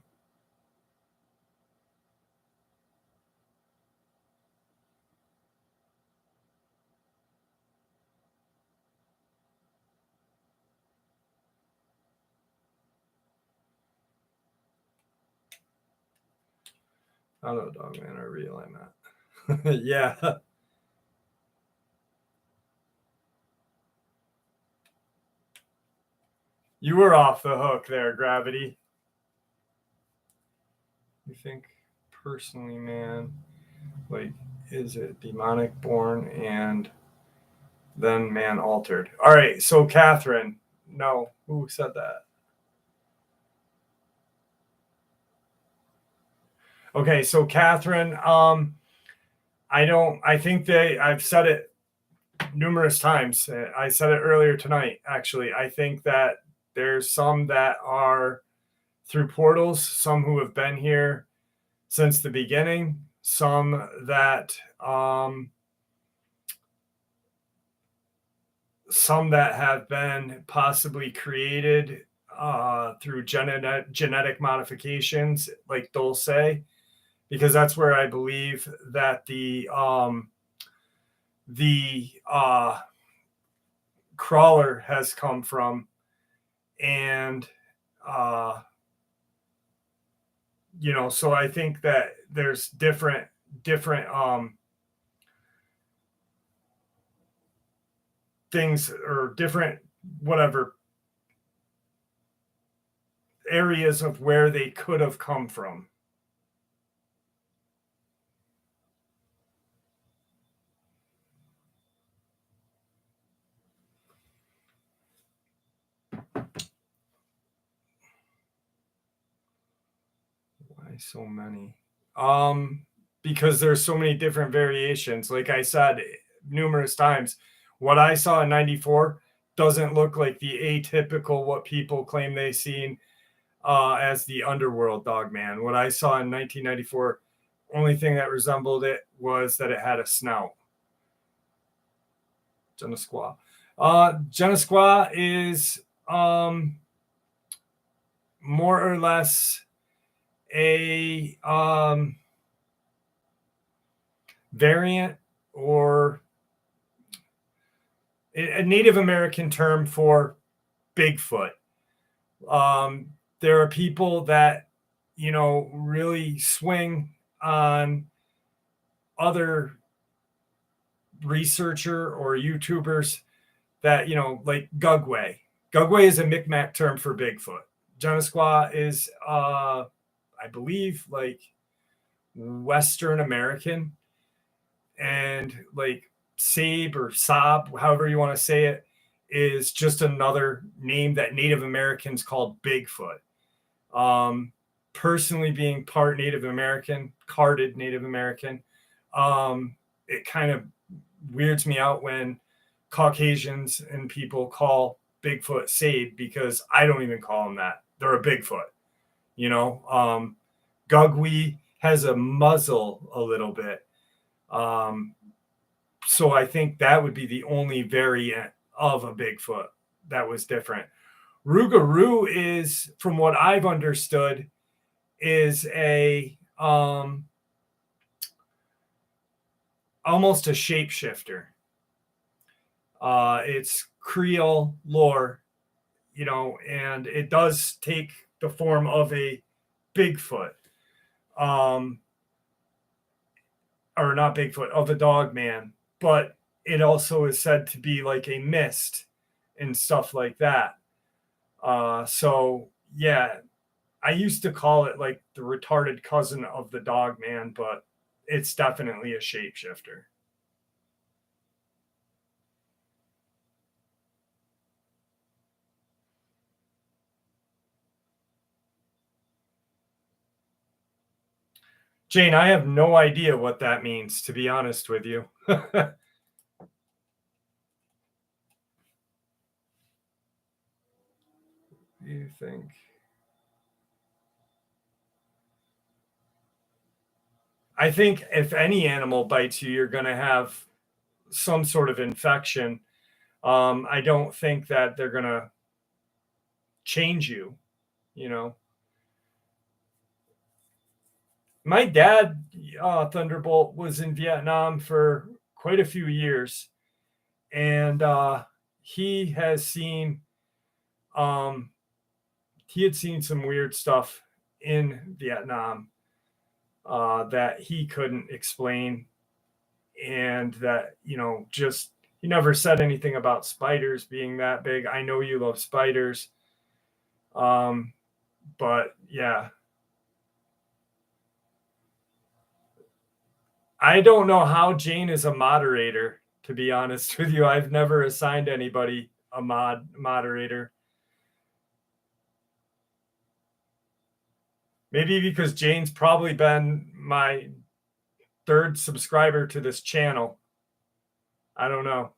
I don't know, Dogman. I realign that. Yeah. You were off the hook there, Gravity. You think personally, man, like, is it demonic born and then man altered? All right, so Catherine, no, who said that? Okay, so Catherine, I think I've said it numerous times. I said it earlier tonight, actually. I think that there's some that are through portals, some who have been here since the beginning, some that have been possibly created through genetic modifications, like Dulce, because that's where I believe that the crawler has come from, and so I think that there's different things, or different whatever areas of where they could have come from. Why so many? Because there's so many different variations. Like I said numerous times, what I saw in 94 doesn't look like the atypical what people claim they seen as the underworld Dogman. What I saw in 1994, only thing that resembled it was that it had a snout. Genesqua. Genesqua is more or less a variant, or a Native American term for Bigfoot. There are people that, really swing on other researcher or YouTubers that, like Gugway. Gugway is a Micmac term for Bigfoot. Genesqua is, I believe, like Western American, and like Sabe or Sob, however you want to say it, is just another name that Native Americans called Bigfoot. Personally, being part Native American, carded Native American, it kind of weirds me out when Caucasians and people call Bigfoot Sabe, because I don't even call them that. They're a Bigfoot. Gugwe has a muzzle a little bit. So I think that would be the only variant of a Bigfoot that was different. Rougarou is, from what I've understood, is a almost a shapeshifter. It's Creole lore, and it does take the form of a Bigfoot. Or not Bigfoot, of a Dogman, but it also is said to be like a mist and stuff like that. So yeah, I used to call it like the retarded cousin of the Dogman, but it's definitely a shapeshifter. Jane, I have no idea what that means, to be honest with you. What do you think? I think if any animal bites you, you're going to have some sort of infection. I don't think that they're going to change you, you know. My dad, Thunderbolt, was in Vietnam for quite a few years, and he has seen, he had seen some weird stuff in Vietnam that he couldn't explain, and that, just he never said anything about spiders being that big. I know you love spiders, but yeah, I don't know how Jane is a moderator, to be honest with you. I've never assigned anybody a moderator. Maybe because Jane's probably been my third subscriber to this channel. I don't know.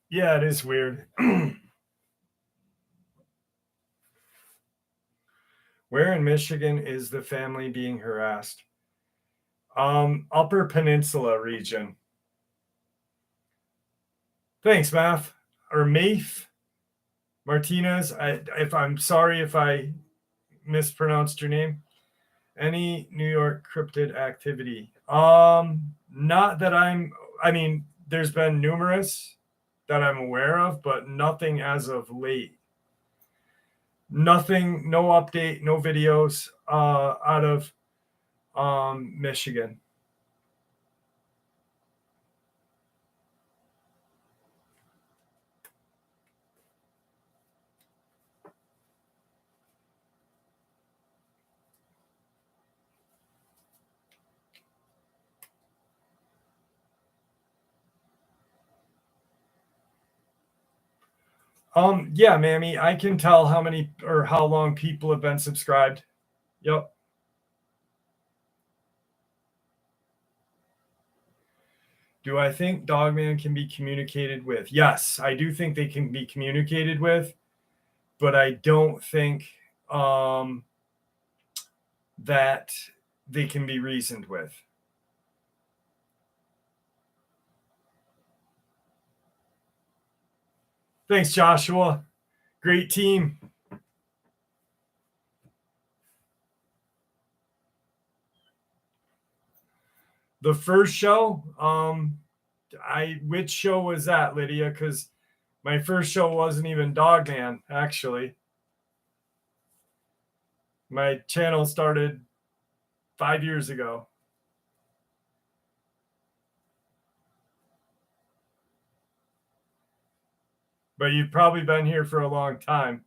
Yeah, it is weird. Where in Michigan is the family being harassed? Upper Peninsula region. Thanks, Math. Or Mafe Martinez. I'm sorry if I mispronounced your name. Any New York cryptid activity? Not that I mean, there's been numerous that I'm aware of, but nothing as of late. Nothing, no update, no videos out of Michigan. Yeah, Mammy, I can tell how many or how long people have been subscribed. Yep. Do I think Dogman can be communicated with? Yes, I do think they can be communicated with, but I don't think that they can be reasoned with. Thanks, Joshua. Great team. The first show, which show was that, Lydia? Because my first show wasn't even Dogman, actually. My channel started 5 years ago. But you've probably been here for a long time.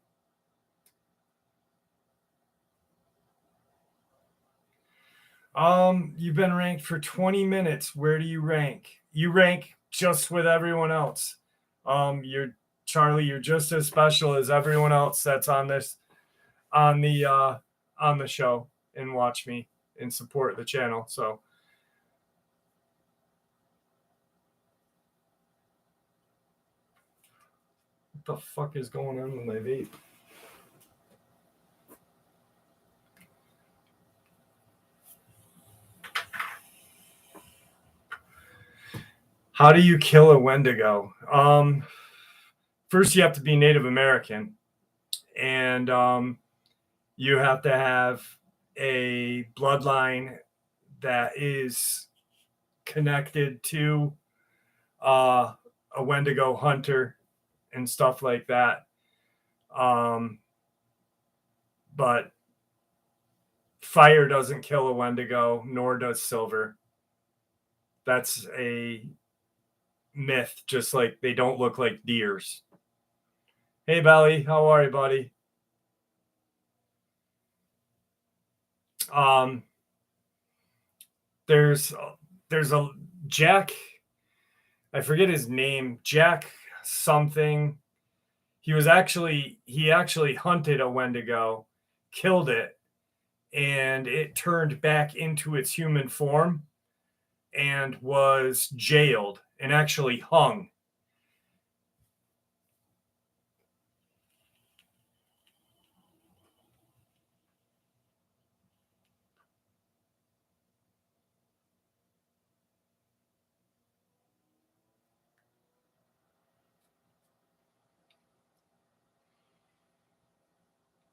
You've been ranked for 20 minutes. Where do you rank? You rank just with everyone else. You're Charlie, you're just as special as everyone else that's on the show and watch me and support the channel. So what the fuck is going on with my vape? How do you kill a Wendigo? First you have to be Native American, and you have to have a bloodline that is connected to a Wendigo hunter and stuff like that. But fire doesn't kill a Wendigo, nor does silver. That's a myth, just like they don't look like deers. Hey, Belly, how are you, buddy? There's a Jack, I forget his name, Jack something. He actually hunted a Wendigo, killed it, and it turned back into its human form and was jailed and actually hung.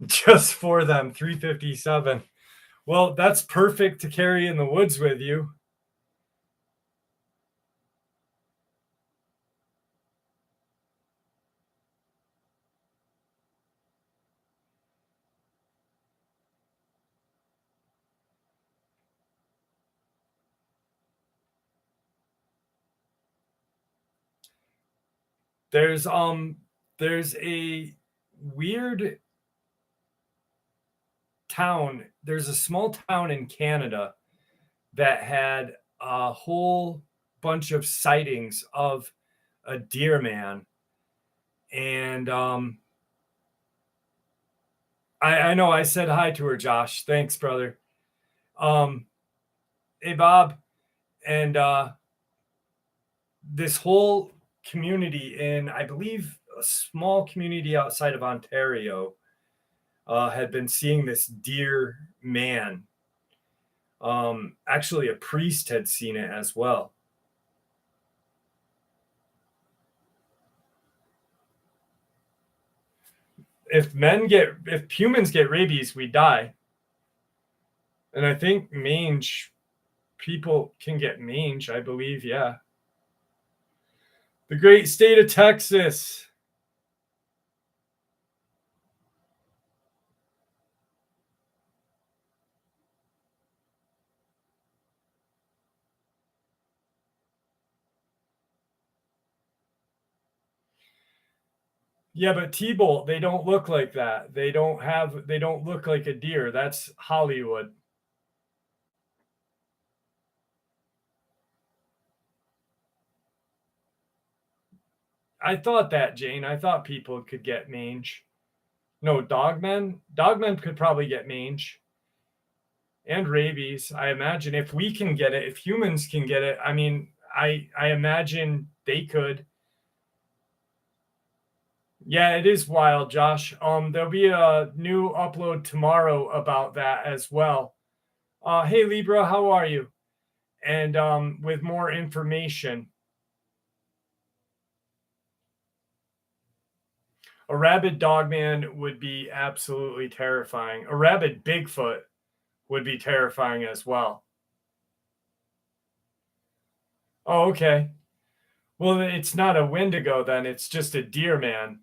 Just for them, 357. Well, that's perfect to carry in the woods with you. There's a weird town. There's a small town in Canada that had a whole bunch of sightings of a deer man. And I know I said hi to her, Josh. Thanks, brother. Hey, Bob. And this whole community in, I believe, a small community outside of Ontario had been seeing this deer man. Actually, a priest had seen it as well. If humans get rabies, we die. And I think mange, people can get mange, I believe, yeah. The great state of Texas. Yeah, but T-Bolt, they don't look like that. They don't look like a deer. That's Hollywood. I thought that, Jane. I thought people could get mange. No, Dogman. Dogman could probably get mange. And rabies. I imagine if we can get it, if humans can get it, I mean, I imagine they could. Yeah, it is wild, Josh. There'll be a new upload tomorrow about that as well. Hey Libra, how are you? And with more information. A rabid dogman would be absolutely terrifying. A rabid Bigfoot would be terrifying as well. Oh, okay. Well, it's not a Wendigo then. It's just a deer man.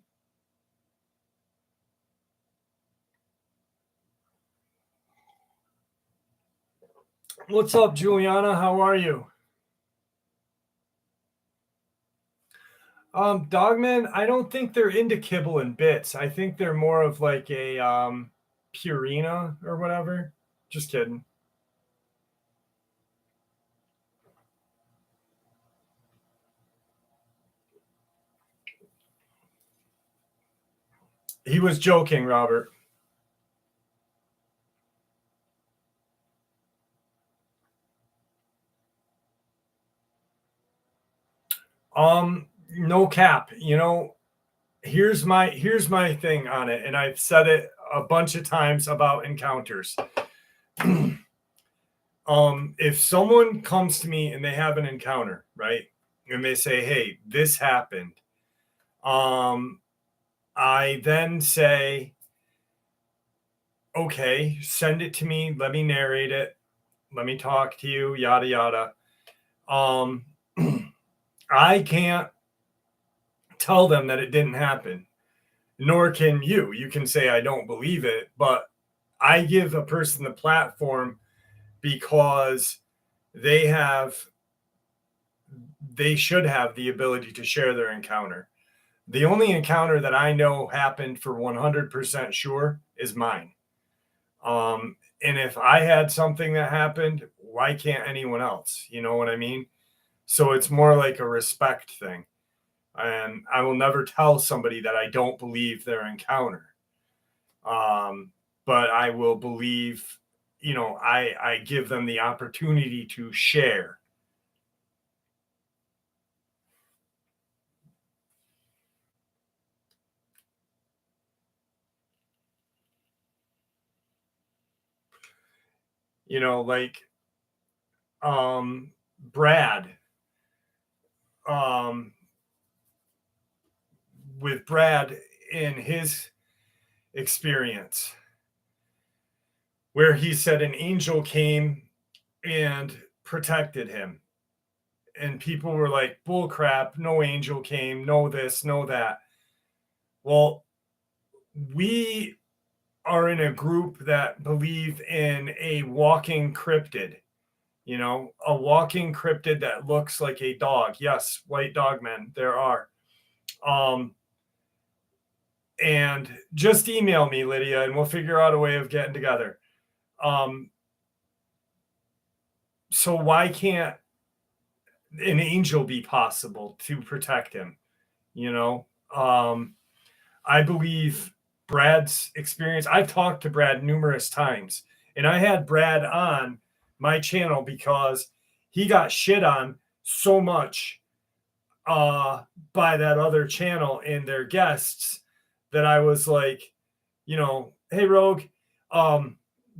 What's up, Juliana? How are you? Dogmen, I don't think they're into kibble and bits. I think they're more of like a Purina or whatever. Just kidding. He was joking, Robert. No cap. You know, here's my thing on it, and I've said it a bunch of times about encounters. If someone comes to me and they have an encounter, right, and they say, "Hey, this happened," I then say, "Okay, send it to me. Let me narrate it. Let me talk to you. Yada yada." I can't tell them that it didn't happen, nor can you. You can say I don't believe it, but I give a person the platform because they should have the ability to share their encounter. The only encounter that I know happened for 100% sure is mine. And if I had something that happened, why can't anyone else? You know what I mean? So it's more like a respect thing. And I will never tell somebody that I don't believe their encounter. But I will believe, I give them the opportunity to share. Like Brad, with Brad in his experience, where he said an angel came and protected him. And people were like, bull crap, no angel came, no this, no that. Well, we are in a group that believe in a walking cryptid, a walking cryptid that looks like a dog. Yes, white dog men, there are. And just email me, Lydia, and we'll figure out a way of getting together. So So why can't an angel be possible to protect him? You know, I believe Brad's experience. I've talked to Brad numerous times, and I had Brad on my channel because he got shit on so much by that other channel and their guests that I was like, hey Rogue,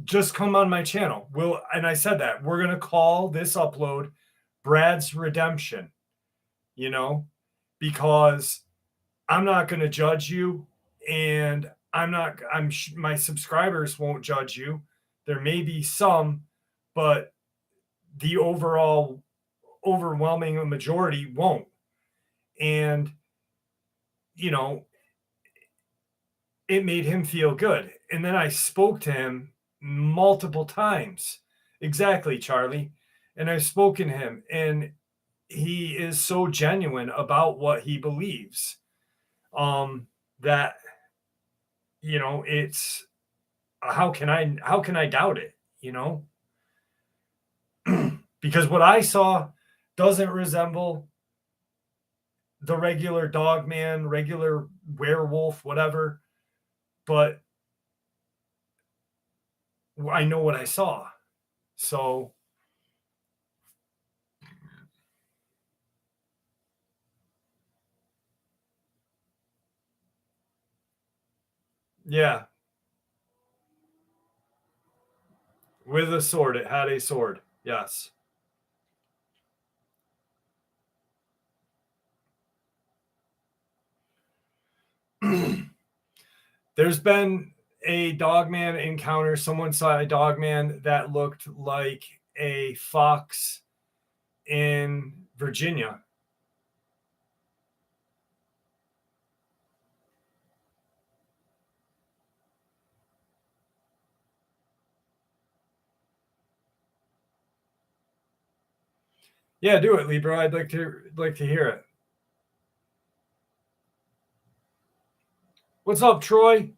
just come on my channel. And I said that we're gonna call this upload Brad's Redemption, because I'm not gonna judge you, and my subscribers won't judge you. There may be some, but the overwhelming majority won't. And it made him feel good. And then I spoke to him multiple times. Exactly, Charlie. And I've spoken to him, and he is so genuine about what he believes, that it's how can I doubt it, because what I saw doesn't resemble the regular Dogman, regular werewolf, whatever, but I know what I saw. So yeah, with a sword. It had a sword. Yes. There's been a Dogman encounter. Someone saw a Dogman that looked like a fox in Virginia. Yeah, do it, Libra. I'd like to hear it. What's up, Troy?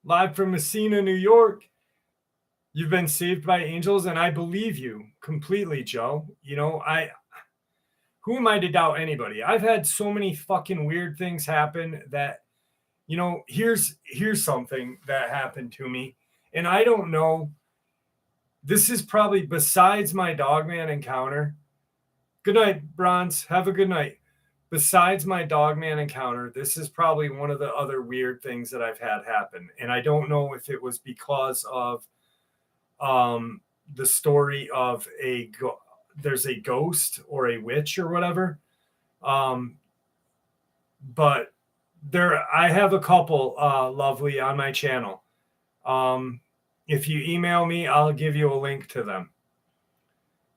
Live from Messina, New York. You've been saved by angels, and I believe you completely, Joe. Who am I to doubt anybody? I've had so many fucking weird things happen that, here's something that happened to me, and I don't know. This is probably, besides my Dogman encounter. Good night, Bronze. Have a good night. Besides my Dogman encounter, this is probably one of the other weird things that I've had happen. And I don't know if it was because of the story of there's a ghost or a witch or whatever. But I have a couple, lovely, on my channel. If you email me, I'll give you a link to them.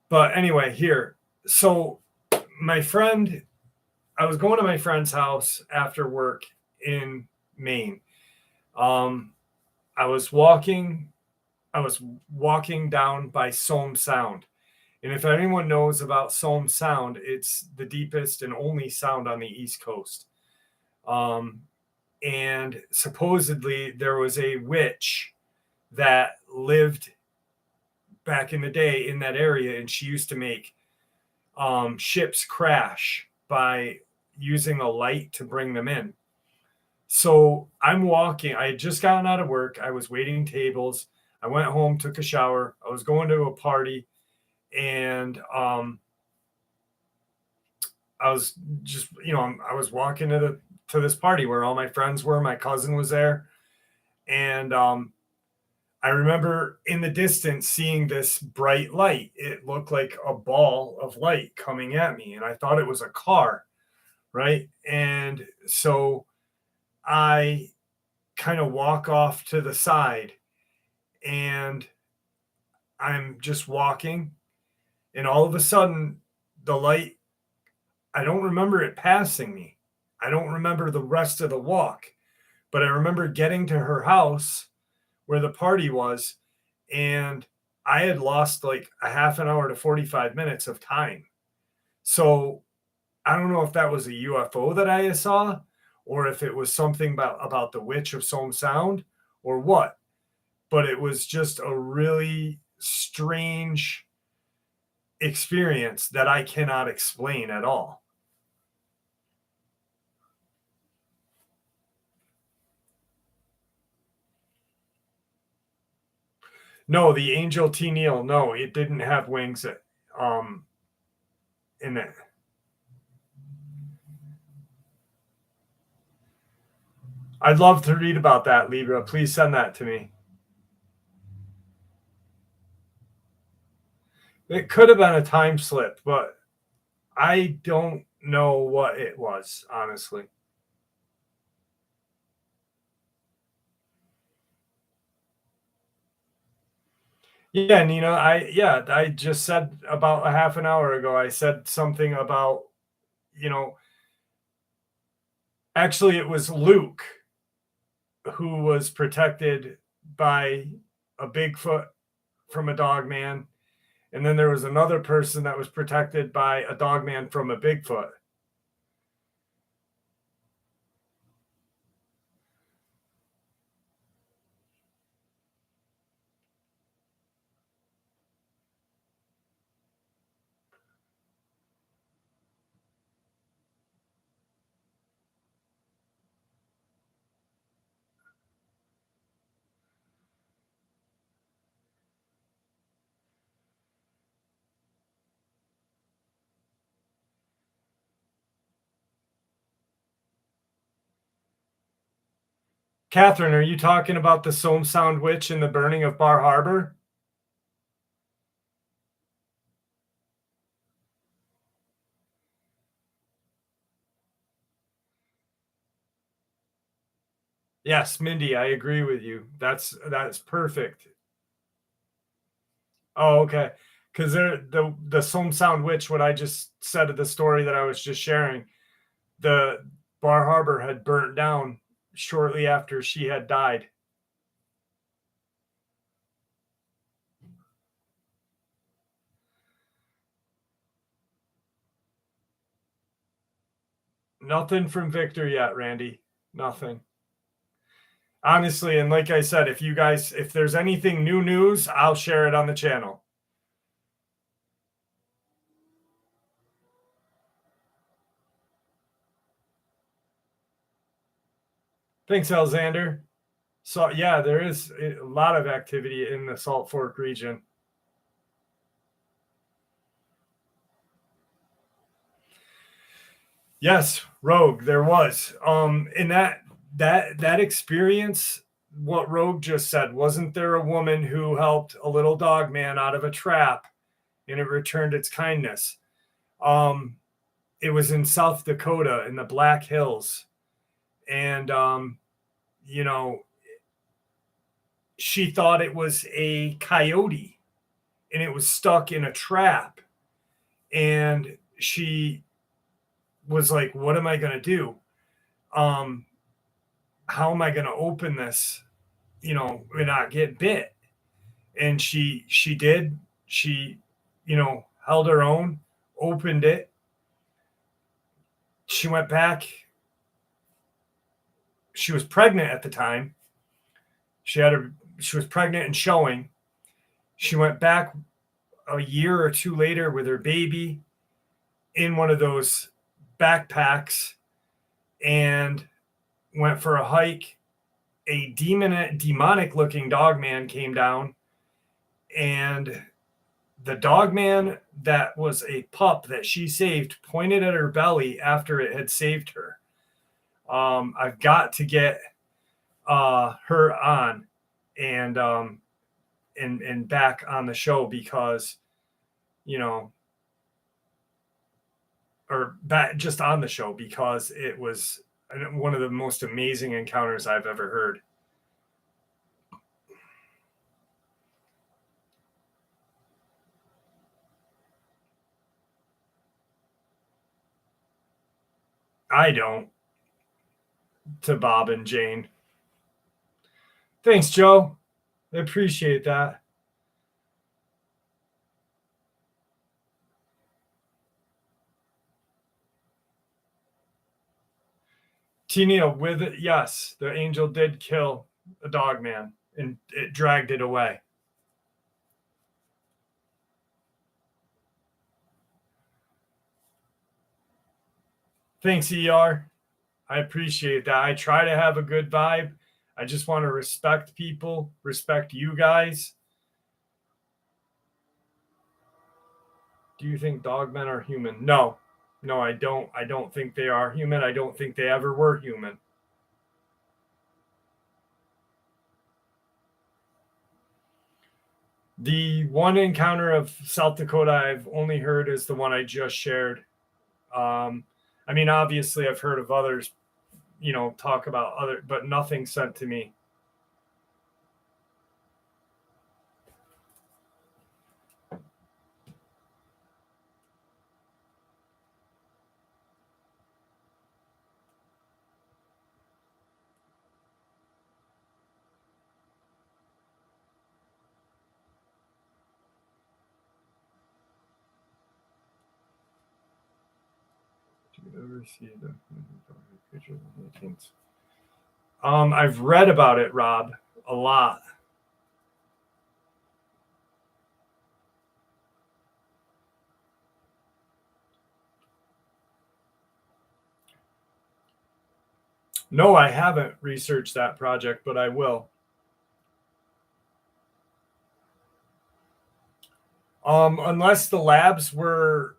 But anyway, here. So my friend, I was going to my friend's house after work in Maine. I was walking down by Somme Sound. And if anyone knows about Somme Sound, it's the deepest and only sound on the East Coast. And supposedly there was a witch that lived back in the day in that area, and she used to make ships crash by using a light to bring them in. So I'm walking. I had just gotten out of work. I was waiting tables. I went home, took a shower. I was going to a party, and I was just, I was walking to this party where all my friends were. My cousin was there, and I remember in the distance seeing this bright light. It looked like a ball of light coming at me, and I thought it was a car, right? And so I kind of walk off to the side, and I'm just walking, and all of a sudden the light, I don't remember it passing me. I don't remember the rest of the walk, but I remember getting to her house where the party was, and I had lost like a half an hour to 45 minutes of time. So I don't know if that was a UFO that I saw, or if it was something about the witch of Somme Sound or what, but it was just a really strange experience that I cannot explain at all. No, the Angel T. Neal, no, it didn't have wings in it. I'd love to read about that, Libra. Please send that to me. It could have been a time slip, but I don't know what it was, honestly. Yeah, Nina, I just said about a half an hour ago, I said something about, actually it was Luke who was protected by a Bigfoot from a Dogman, and then there was another person that was protected by a Dogman from a Bigfoot. Catherine, are you talking about the Soam Sound Witch and the burning of Bar Harbor? Yes, Mindy, I agree with you. That's perfect. Oh, okay. Because the Soam Sound Witch, what I just said of the story that I was just sharing, the Bar Harbor had burnt down shortly after she had died. Nothing from Victor yet, Randy. Nothing. Honestly, and like I said, if there's anything new news, I'll share it on the channel. Thanks, Alexander. So yeah, there is a lot of activity in the Salt Fork region. Yes, Rogue, there was. In that experience, what Rogue just said, wasn't there a woman who helped a little dog man out of a trap and it returned its kindness? It was in South Dakota in the Black Hills. And she thought it was a coyote and it was stuck in a trap. And she was like, what am I going to do? How am I going to open this, and not get bit? And she did. She, held her own, opened it. She went back. She was pregnant at the time. She was pregnant and showing. She went back a year or two later with her baby in one of those backpacks and went for a hike. A demonic looking dog man came down, and the dog man that was a pup that she saved pointed at her belly after it had saved her. I've got to get her on and back on the show because, or back just on the show because it was one of the most amazing encounters I've ever heard. I don't. To Bob and Jane. Thanks, Joe. I appreciate that. Tina, with it, yes, the angel did kill a dog man and it dragged it away. Thanks, ER. I appreciate that. I try to have a good vibe. I just want to respect people, respect you guys. Do you think dogmen are human? No. No, I don't. I don't think they are human. I don't think they ever were human. The one encounter of South Dakota I've only heard is the one I just shared. I mean, obviously, I've heard of others, talk about other, but nothing sent to me. Do you ever see the creatures of mutants? I've read about it, Rob, a lot. No, I haven't researched that project, but I will. Unless the labs were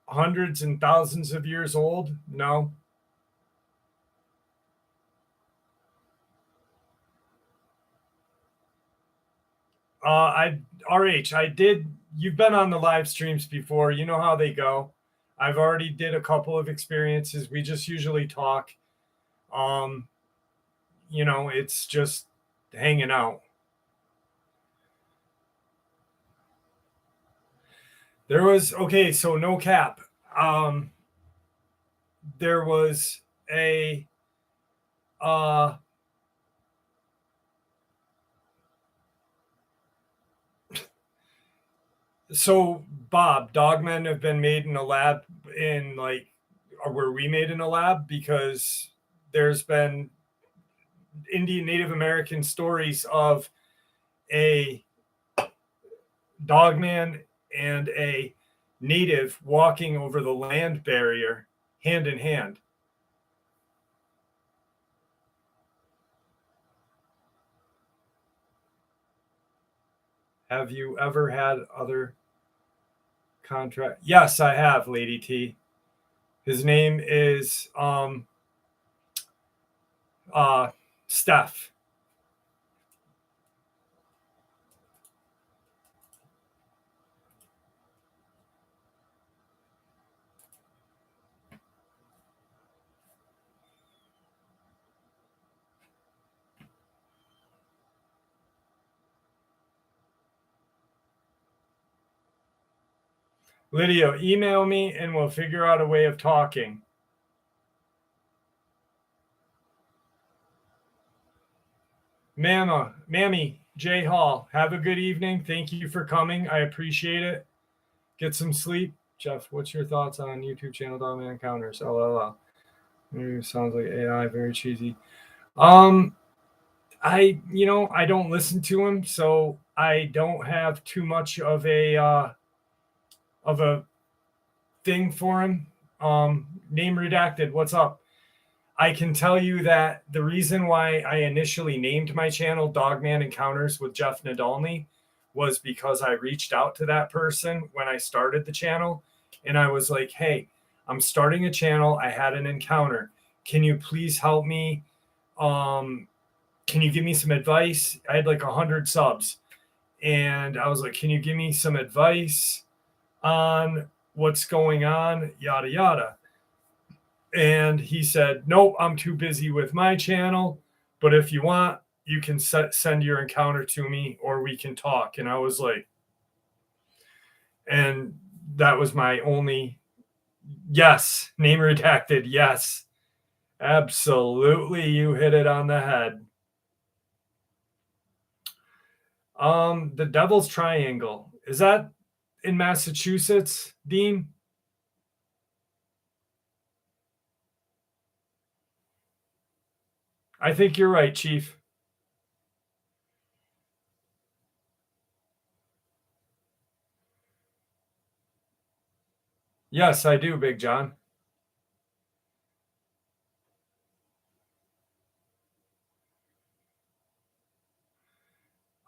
hundreds and thousands of years old, no. I did. You've been on the live streams before. You know how they go. I've already did a couple of experiences. We just usually talk. Um, it's just hanging out. There was okay, so no cap. There was a so Bob, dogmen have been made in a lab in like or were we made in a lab because there's been Indian Native American stories of a dogman and a native walking over the land barrier hand in hand. Have you ever had other contract? Yes, I have, Lady T. His name is Steph. Lydia, email me and we'll figure out a way of talking. Mammy, J Hall, have a good evening. Thank you for coming. I appreciate it. Get some sleep. Jeff, what's your thoughts on YouTube channel Dogman Encounters? LOL. Sounds like AI, very cheesy. I don't listen to him, so I don't have too much of a thing for him. Name redacted. What's up? I can tell you that the reason why I initially named my channel Dogman Encounters with Jeff Nadolny was because I reached out to that person when I started the channel, and I was like, "Hey, I'm starting a channel. I had an encounter. Can you please help me? Can you give me some advice?" I had like 100 subs, and I was like, "Can you give me some advice on what's going on? Yada yada." And he said, "Nope, I'm too busy with my channel. But if you want, you can send your encounter to me, or we can talk." And I was like, and that was my only yes. Name redacted. Yes, absolutely. You hit it on the head. The Devil's Triangle, is that in Massachusetts, Dean? I think you're right, Chief. Yes, I do, Big John.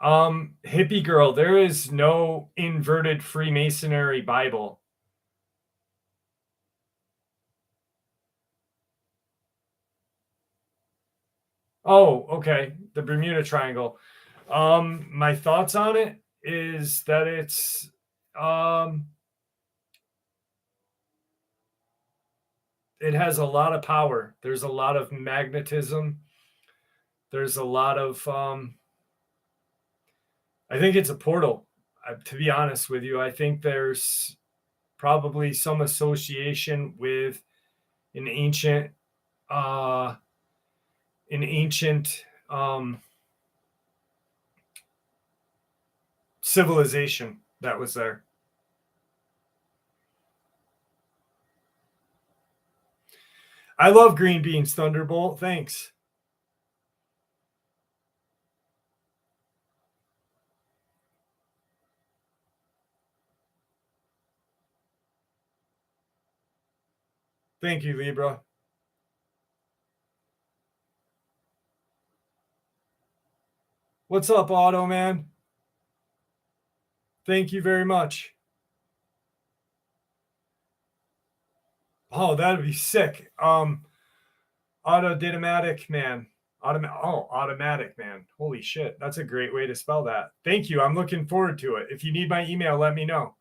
Hippie girl, there is no inverted Freemasonry Bible. Oh, okay. The Bermuda Triangle. My thoughts on it is that um it has a lot of power. There's a lot of magnetism. There's a lot of I think it's a portal. To be honest with you, I think there's probably some association with an ancient uh an ancient civilization that was there. I love green beans, Thunderbolt. Thanks. Thank you, Libra. What's up, Auto Man? Thank you very much. Oh, that'd be sick. Automatic man. Automatic man. Holy shit. That's a great way to spell that. Thank you. I'm looking forward to it. If you need my email, let me know.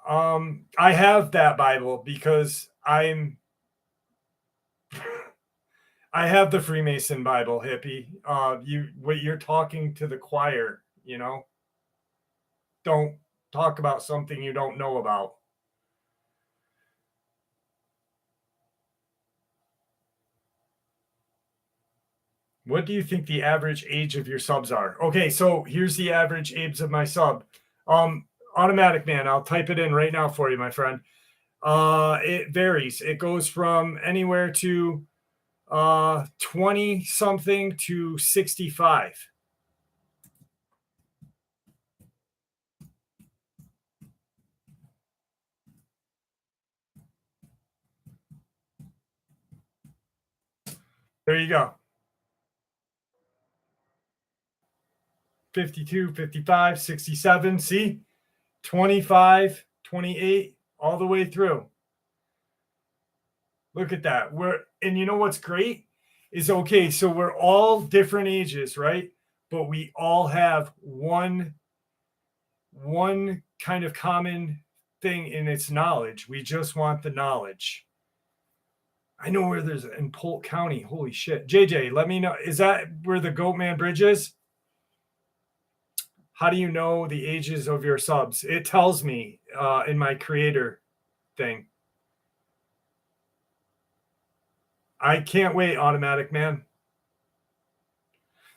I have that Bible because I have the Freemason Bible, hippie. You're talking to the choir, you know. Don't talk about something you don't know about. What do you think the average age of your subs are? Okay, so here's the average age of my sub. Automatic man, I'll type it in right now for you, my friend. It varies. It goes from anywhere to 20 something to 65. There you go. 52, 55, 67. See? 25, 28, all the way through. Look at that. And you know what's great is okay, so we're all different ages, right? But we all have one kind of common thing in its knowledge. We just want the knowledge. I know where there's in Polk County. Holy shit. JJ, let me know. Is that where the Goatman Bridge is? How do you know the ages of your subs? It tells me in my creator thing. I can't wait, Automatic Man.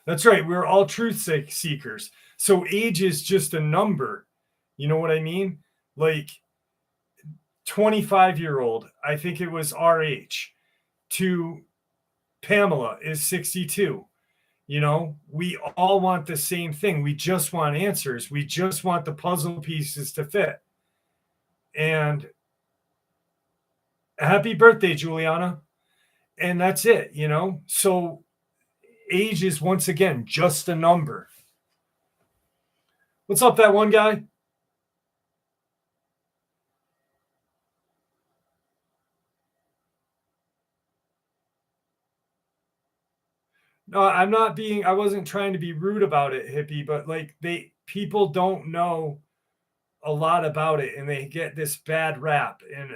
That's right. We're all truth seekers. So age is just a number. You know what I mean? Like 25-year-old, I think it was RH, to Pamela is 62. You know, we all want the same thing. We just want answers. We just want the puzzle pieces to fit. And happy birthday, Juliana. And that's it, you know? So age is once again just a number. What's up, that one guy? No, I wasn't trying to be rude about it, hippie, but like people don't know a lot about it and they get this bad rap. And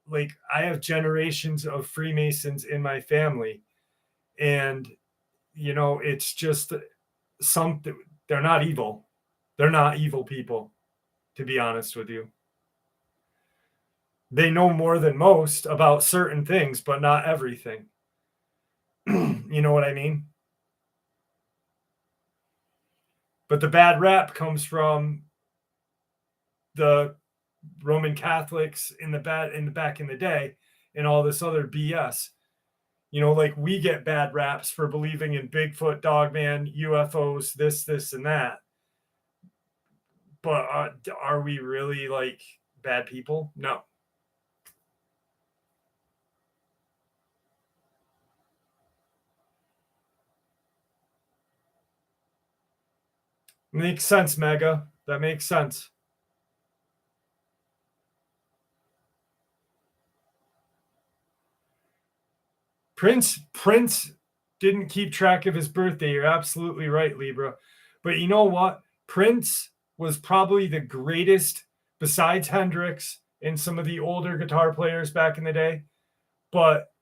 like I have generations of Freemasons in my family. And, you know, it's just something, they're not evil. They're not evil people, to be honest with you. They know more than most about certain things, but not everything. You know what I mean? But the bad rap comes from the Roman Catholics in the back in the day and all this other BS. You know, like we get bad raps for believing in Bigfoot, Dogman, UFOs, this, and that. But are we really like bad people? No. Makes sense, Mega. That makes sense. Prince didn't keep track of his birthday. You're absolutely right, Libra. But you know what? Prince was probably the greatest, besides Hendrix and some of the older guitar players back in the day. But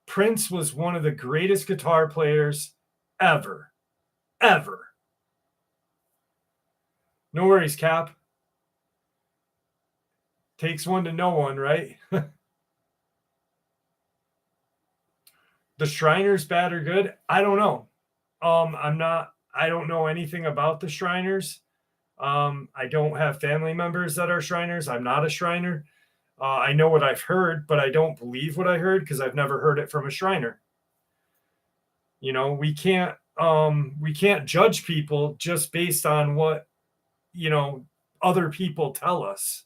Prince was one of the greatest guitar players ever. Ever. No worries, Cap. Takes one to know one, right? The Shriners bad or good? I don't know. I don't know anything about the Shriners. I don't have family members that are Shriners. I'm not a Shriner. I know what I've heard, but I don't believe what I heard because I've never heard it from a Shriner. You know, we can't judge people just based on what, you know, other people tell us.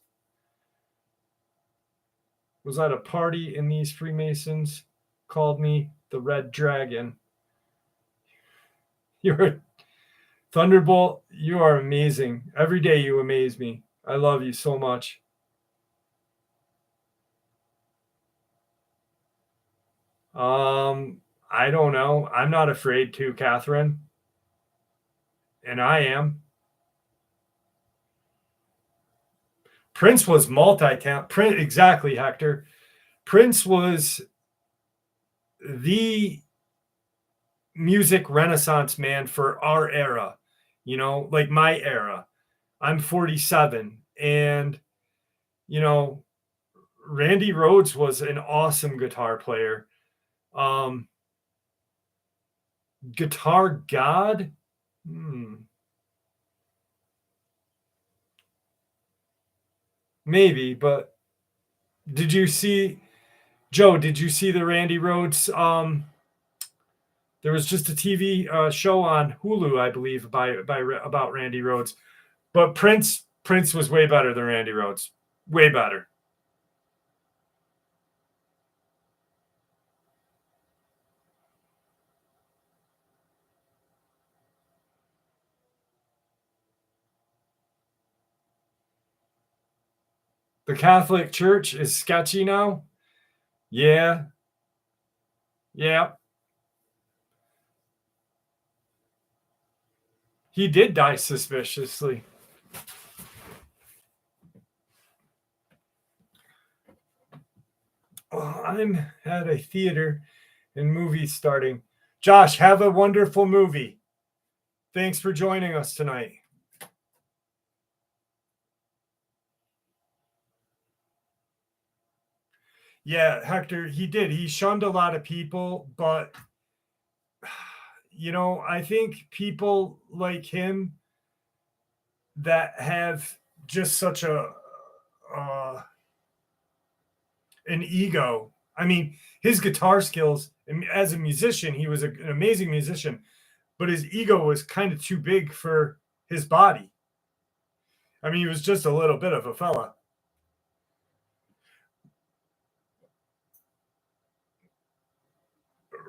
Was at a party and these Freemasons called me the Red Dragon. You're Thunderbolt, you are amazing. Every day you amaze me. I love you so much. I don't know. I'm not afraid to, Catherine. And I am. Prince was multi-talent. Exactly, Hector. Prince was the music renaissance man for our era. You know, like my era. I'm 47. And, you know, Randy Rhoads was an awesome guitar player. Guitar God? Maybe, but did you see, Joe, did you see the Randy Rhoads? There was just a TV show on Hulu, I believe, about Randy Rhoads. But Prince was way better than Randy Rhoads. Way better. The Catholic Church is sketchy now. Yeah. Yeah. He did die suspiciously. Well, I'm at a theater and movies starting. Josh, have a wonderful movie. Thanks for joining us tonight. Yeah, Hector, he did. He shunned a lot of people, but you know, I think people like him that have just such a an ego. I mean, his guitar skills as a musician, he was an amazing musician, but his ego was kind of too big for his body. I mean, he was just a little bit of a fella.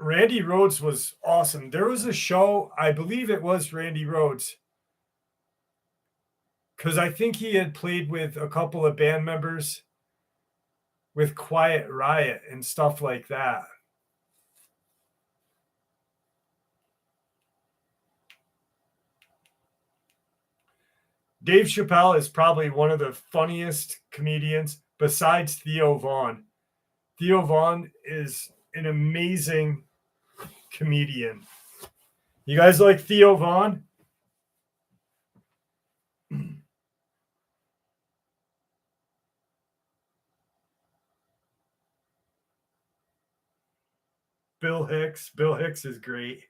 Randy Rhoads was awesome. There was a show, I believe it was Randy Rhoads, because I think he had played with a couple of band members with Quiet Riot and stuff like that. Dave Chappelle is probably one of the funniest comedians besides Theo Vaughn. Theo Vaughn is an amazing comedian. You guys like Theo Vaughn? Bill Hicks. Bill Hicks is great.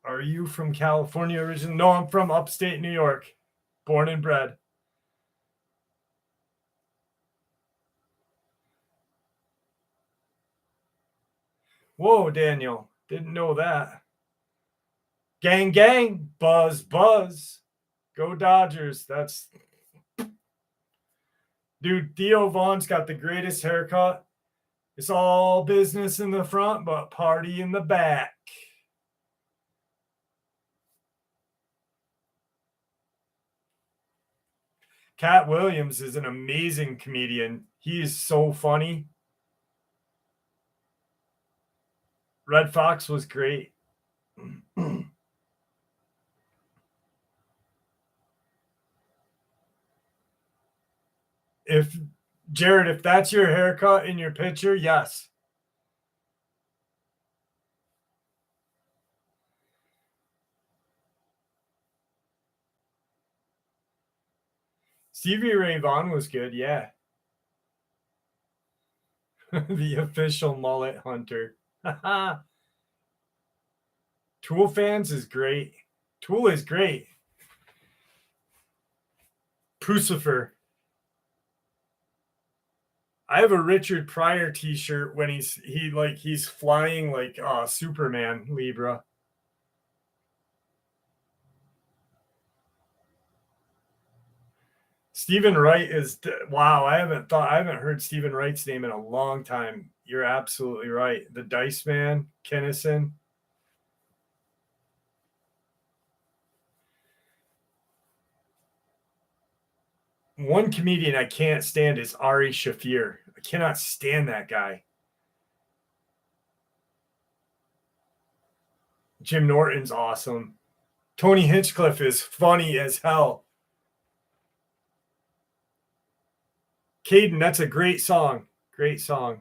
Are you from California originally? No, I'm from upstate New York. Born and bred. Whoa, Daniel. Didn't know that. Gang, gang. Buzz, buzz. Go Dodgers. That's. Dude, Theo Vaughn's got the greatest haircut. It's all business in the front, but party in the back. Cat Williams is an amazing comedian. He is so funny. Red Fox was great. If Jared, if that's your haircut in your picture, yes. Stevie Ray Vaughan was good, yeah. The official mullet hunter. Tool fans is great. Tool is great. Pucifer. I have a Richard Pryor t-shirt when he's flying like Superman Libra. Stephen Wright is wow. I haven't heard Stephen Wright's name in a long time. You're absolutely right. The Dice Man, Kinnison. One comedian I can't stand is Ari Shaffir. I cannot stand that guy. Jim Norton's awesome. Tony Hinchcliffe is funny as hell. Caden, that's a great song. Great song.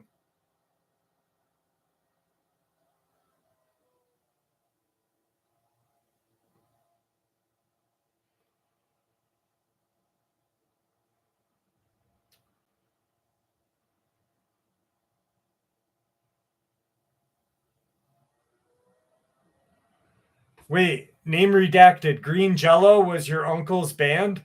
Wait, name redacted. Green Jello was your uncle's band?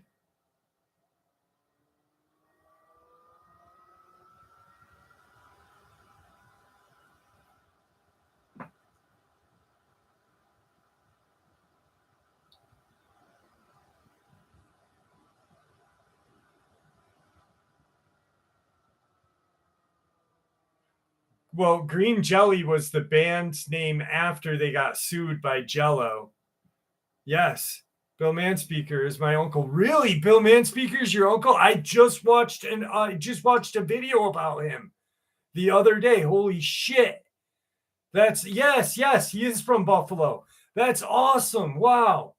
Well, Green Jelly was the band's name after they got sued by Jello. Yes. Bill Manspeaker is my uncle. Really? Bill Manspeaker is your uncle? I just watched a video about him the other day. Holy shit. That's yes, he is from Buffalo. That's awesome. Wow.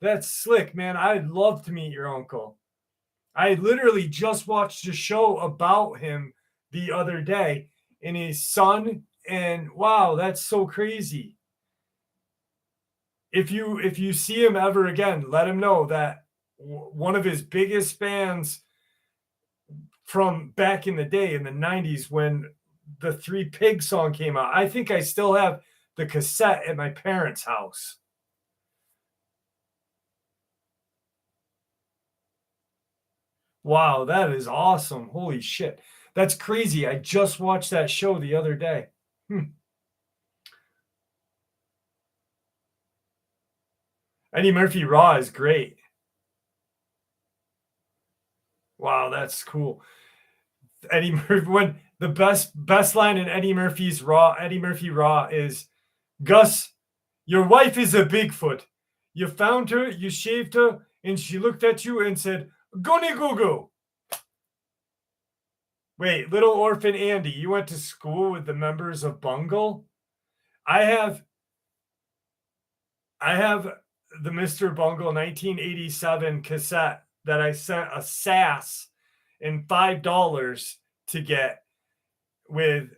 That's slick, man. I'd love to meet your uncle. I literally just watched a show about him the other day and his son, and wow, that's so crazy. If you see him ever again, let him know that one of his biggest fans from back in the day in the 90s when the Three Pigs song came out. I think I still have the cassette at my parents' house. Wow, that is awesome. Holy shit. That's crazy. I just watched that show the other day. Eddie Murphy Raw is great. Wow, that's cool. Eddie Murphy, when the best line in Eddie Murphy Raw is, Gus, your wife is a Bigfoot. You found her, you shaved her, and she looked at you and said, Goni goo goo. Wait, Little Orphan Andy, you went to school with the members of Bungle? I have the Mr. Bungle 1987 cassette that I sent a sass and $5 to get with,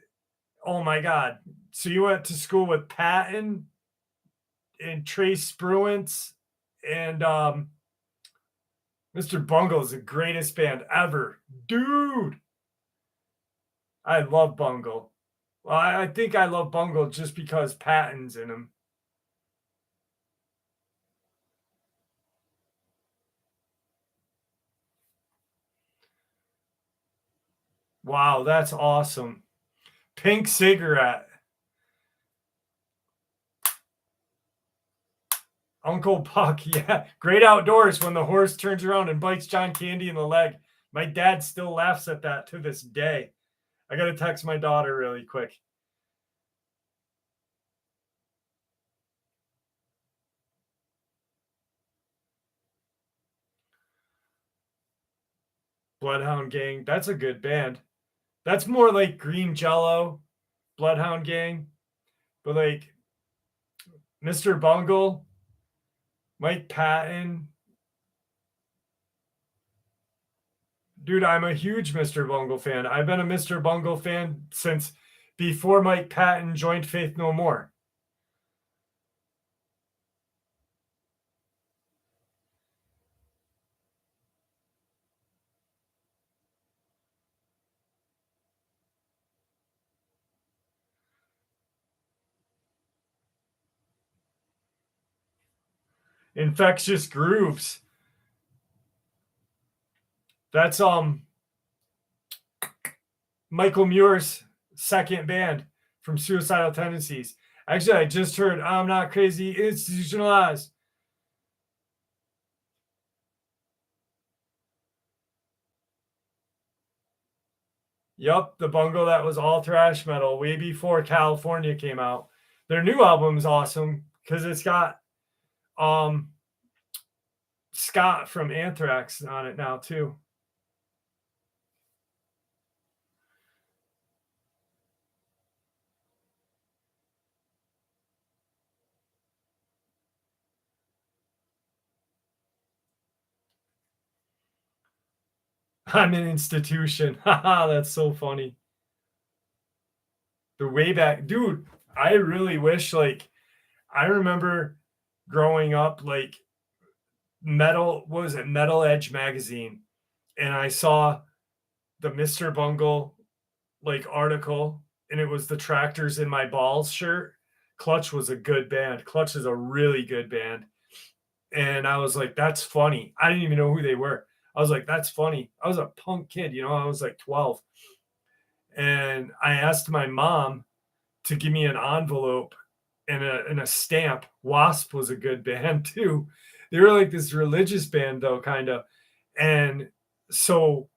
oh my God. So you went to school with Patton and Trace Spruance and Mr. Bungle is the greatest band ever. Dude. I love Bungle. Well, I think I love Bungle just because Patton's in them. Wow, that's awesome. Pink Cigarette. Uncle Buck, yeah. Great Outdoors when the horse turns around and bites John Candy in the leg. My dad still laughs at that to this day. I got to text my daughter really quick. Bloodhound Gang. That's a good band. That's more like Green Jello, Bloodhound Gang. But like Mr. Bungle, Mike Patton. Dude, I'm a huge Mr. Bungle fan. I've been a Mr. Bungle fan since before Mike Patton joined Faith No More. Infectious Grooves. That's Michael Muir's second band from Suicidal Tendencies. Actually, I just heard I'm Not Crazy, Institutionalized. Yup, the bungle that was all thrash metal way before California came out. Their new album is awesome because it's got Scott from Anthrax on it now too. I'm an institution. Haha, that's so funny. The way back, dude, I really wish, like, I remember growing up, like, Metal Edge magazine, and I saw the Mr. Bungle like article, and it was the Tractors in My Balls shirt. Clutch was a good band. Clutch is a really good band. And I was like, that's funny. I didn't even know who they were. I was like, that's funny. I was a punk kid, I was like 12. And I asked my mom to give me an envelope and a stamp. Wasp was a good band too. They were like this religious band though, kind of. And so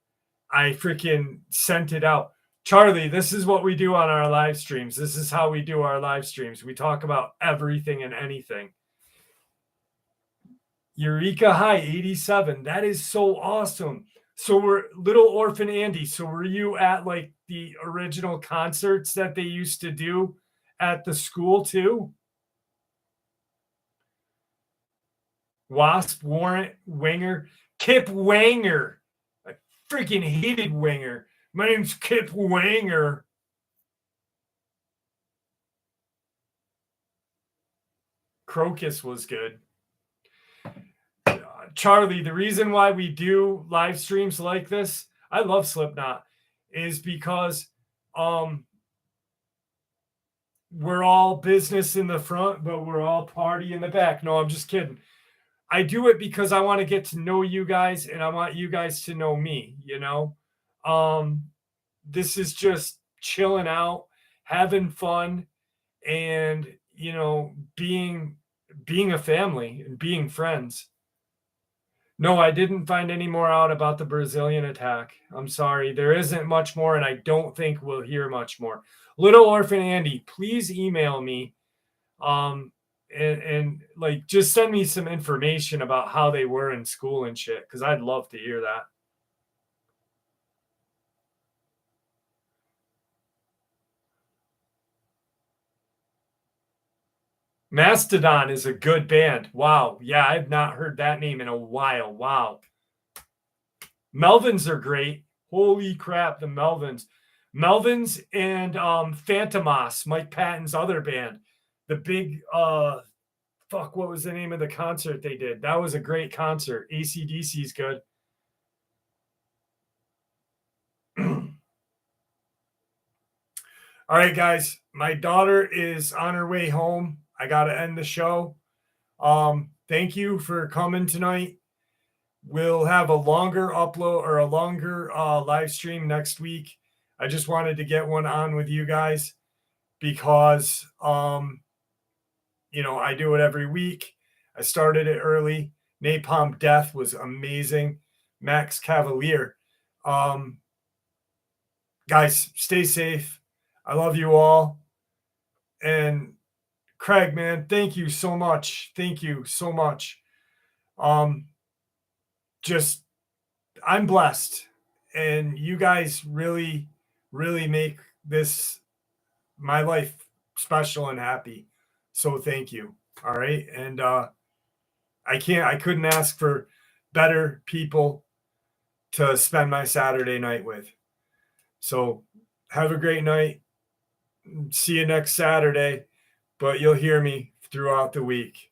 I freaking sent it out. Charlie, this is what we do on our live streams. This is how we do our live streams. We talk about everything and anything. Eureka High 87. That is so awesome. So we're Little Orphan Andy. So were you at like the original concerts that they used to do at the school too? Wasp, Warrant, Winger, Kip Wanger. I freaking hated Winger. My name's Kip Wanger. Crocus was good. Charlie, the reason why we do live streams like this, I love Slipknot, is because we're all business in the front, but we're all party in the back. No, I'm just kidding. I do it because I want to get to know you guys and I want you guys to know me, This is just chilling out, having fun, and, being a family and being friends. No, I didn't find any more out about the Brazilian attack. I'm sorry. There isn't much more, and I don't think we'll hear much more. Little Orphan Andy, please email me. And like just send me some information about how they were in school and shit, because I'd love to hear that. Mastodon is a good band. Wow. Yeah, I've not heard that name in a while. Wow. Melvins are great. Holy crap, the Melvins. Melvins and Phantomos, Mike Patton's other band. The big what was the name of the concert they did? That was a great concert. AC/DC's good. All right, guys. My daughter is on her way home. I gotta end the show. Thank you for coming tonight. We'll have a longer upload or a longer live stream next week. I just wanted to get one on with you guys because I do it every week. I started it early. Napalm Death was amazing. Max Cavalier. guys, stay safe. I love you all. And Craig, man, thank you so much. Thank you so much. Um, just I'm blessed, and you guys really, really make this my life special and happy. So thank you. All right, and I couldn't ask for better people to spend my Saturday night with. So have a great night. See you next Saturday, but you'll hear me throughout the week.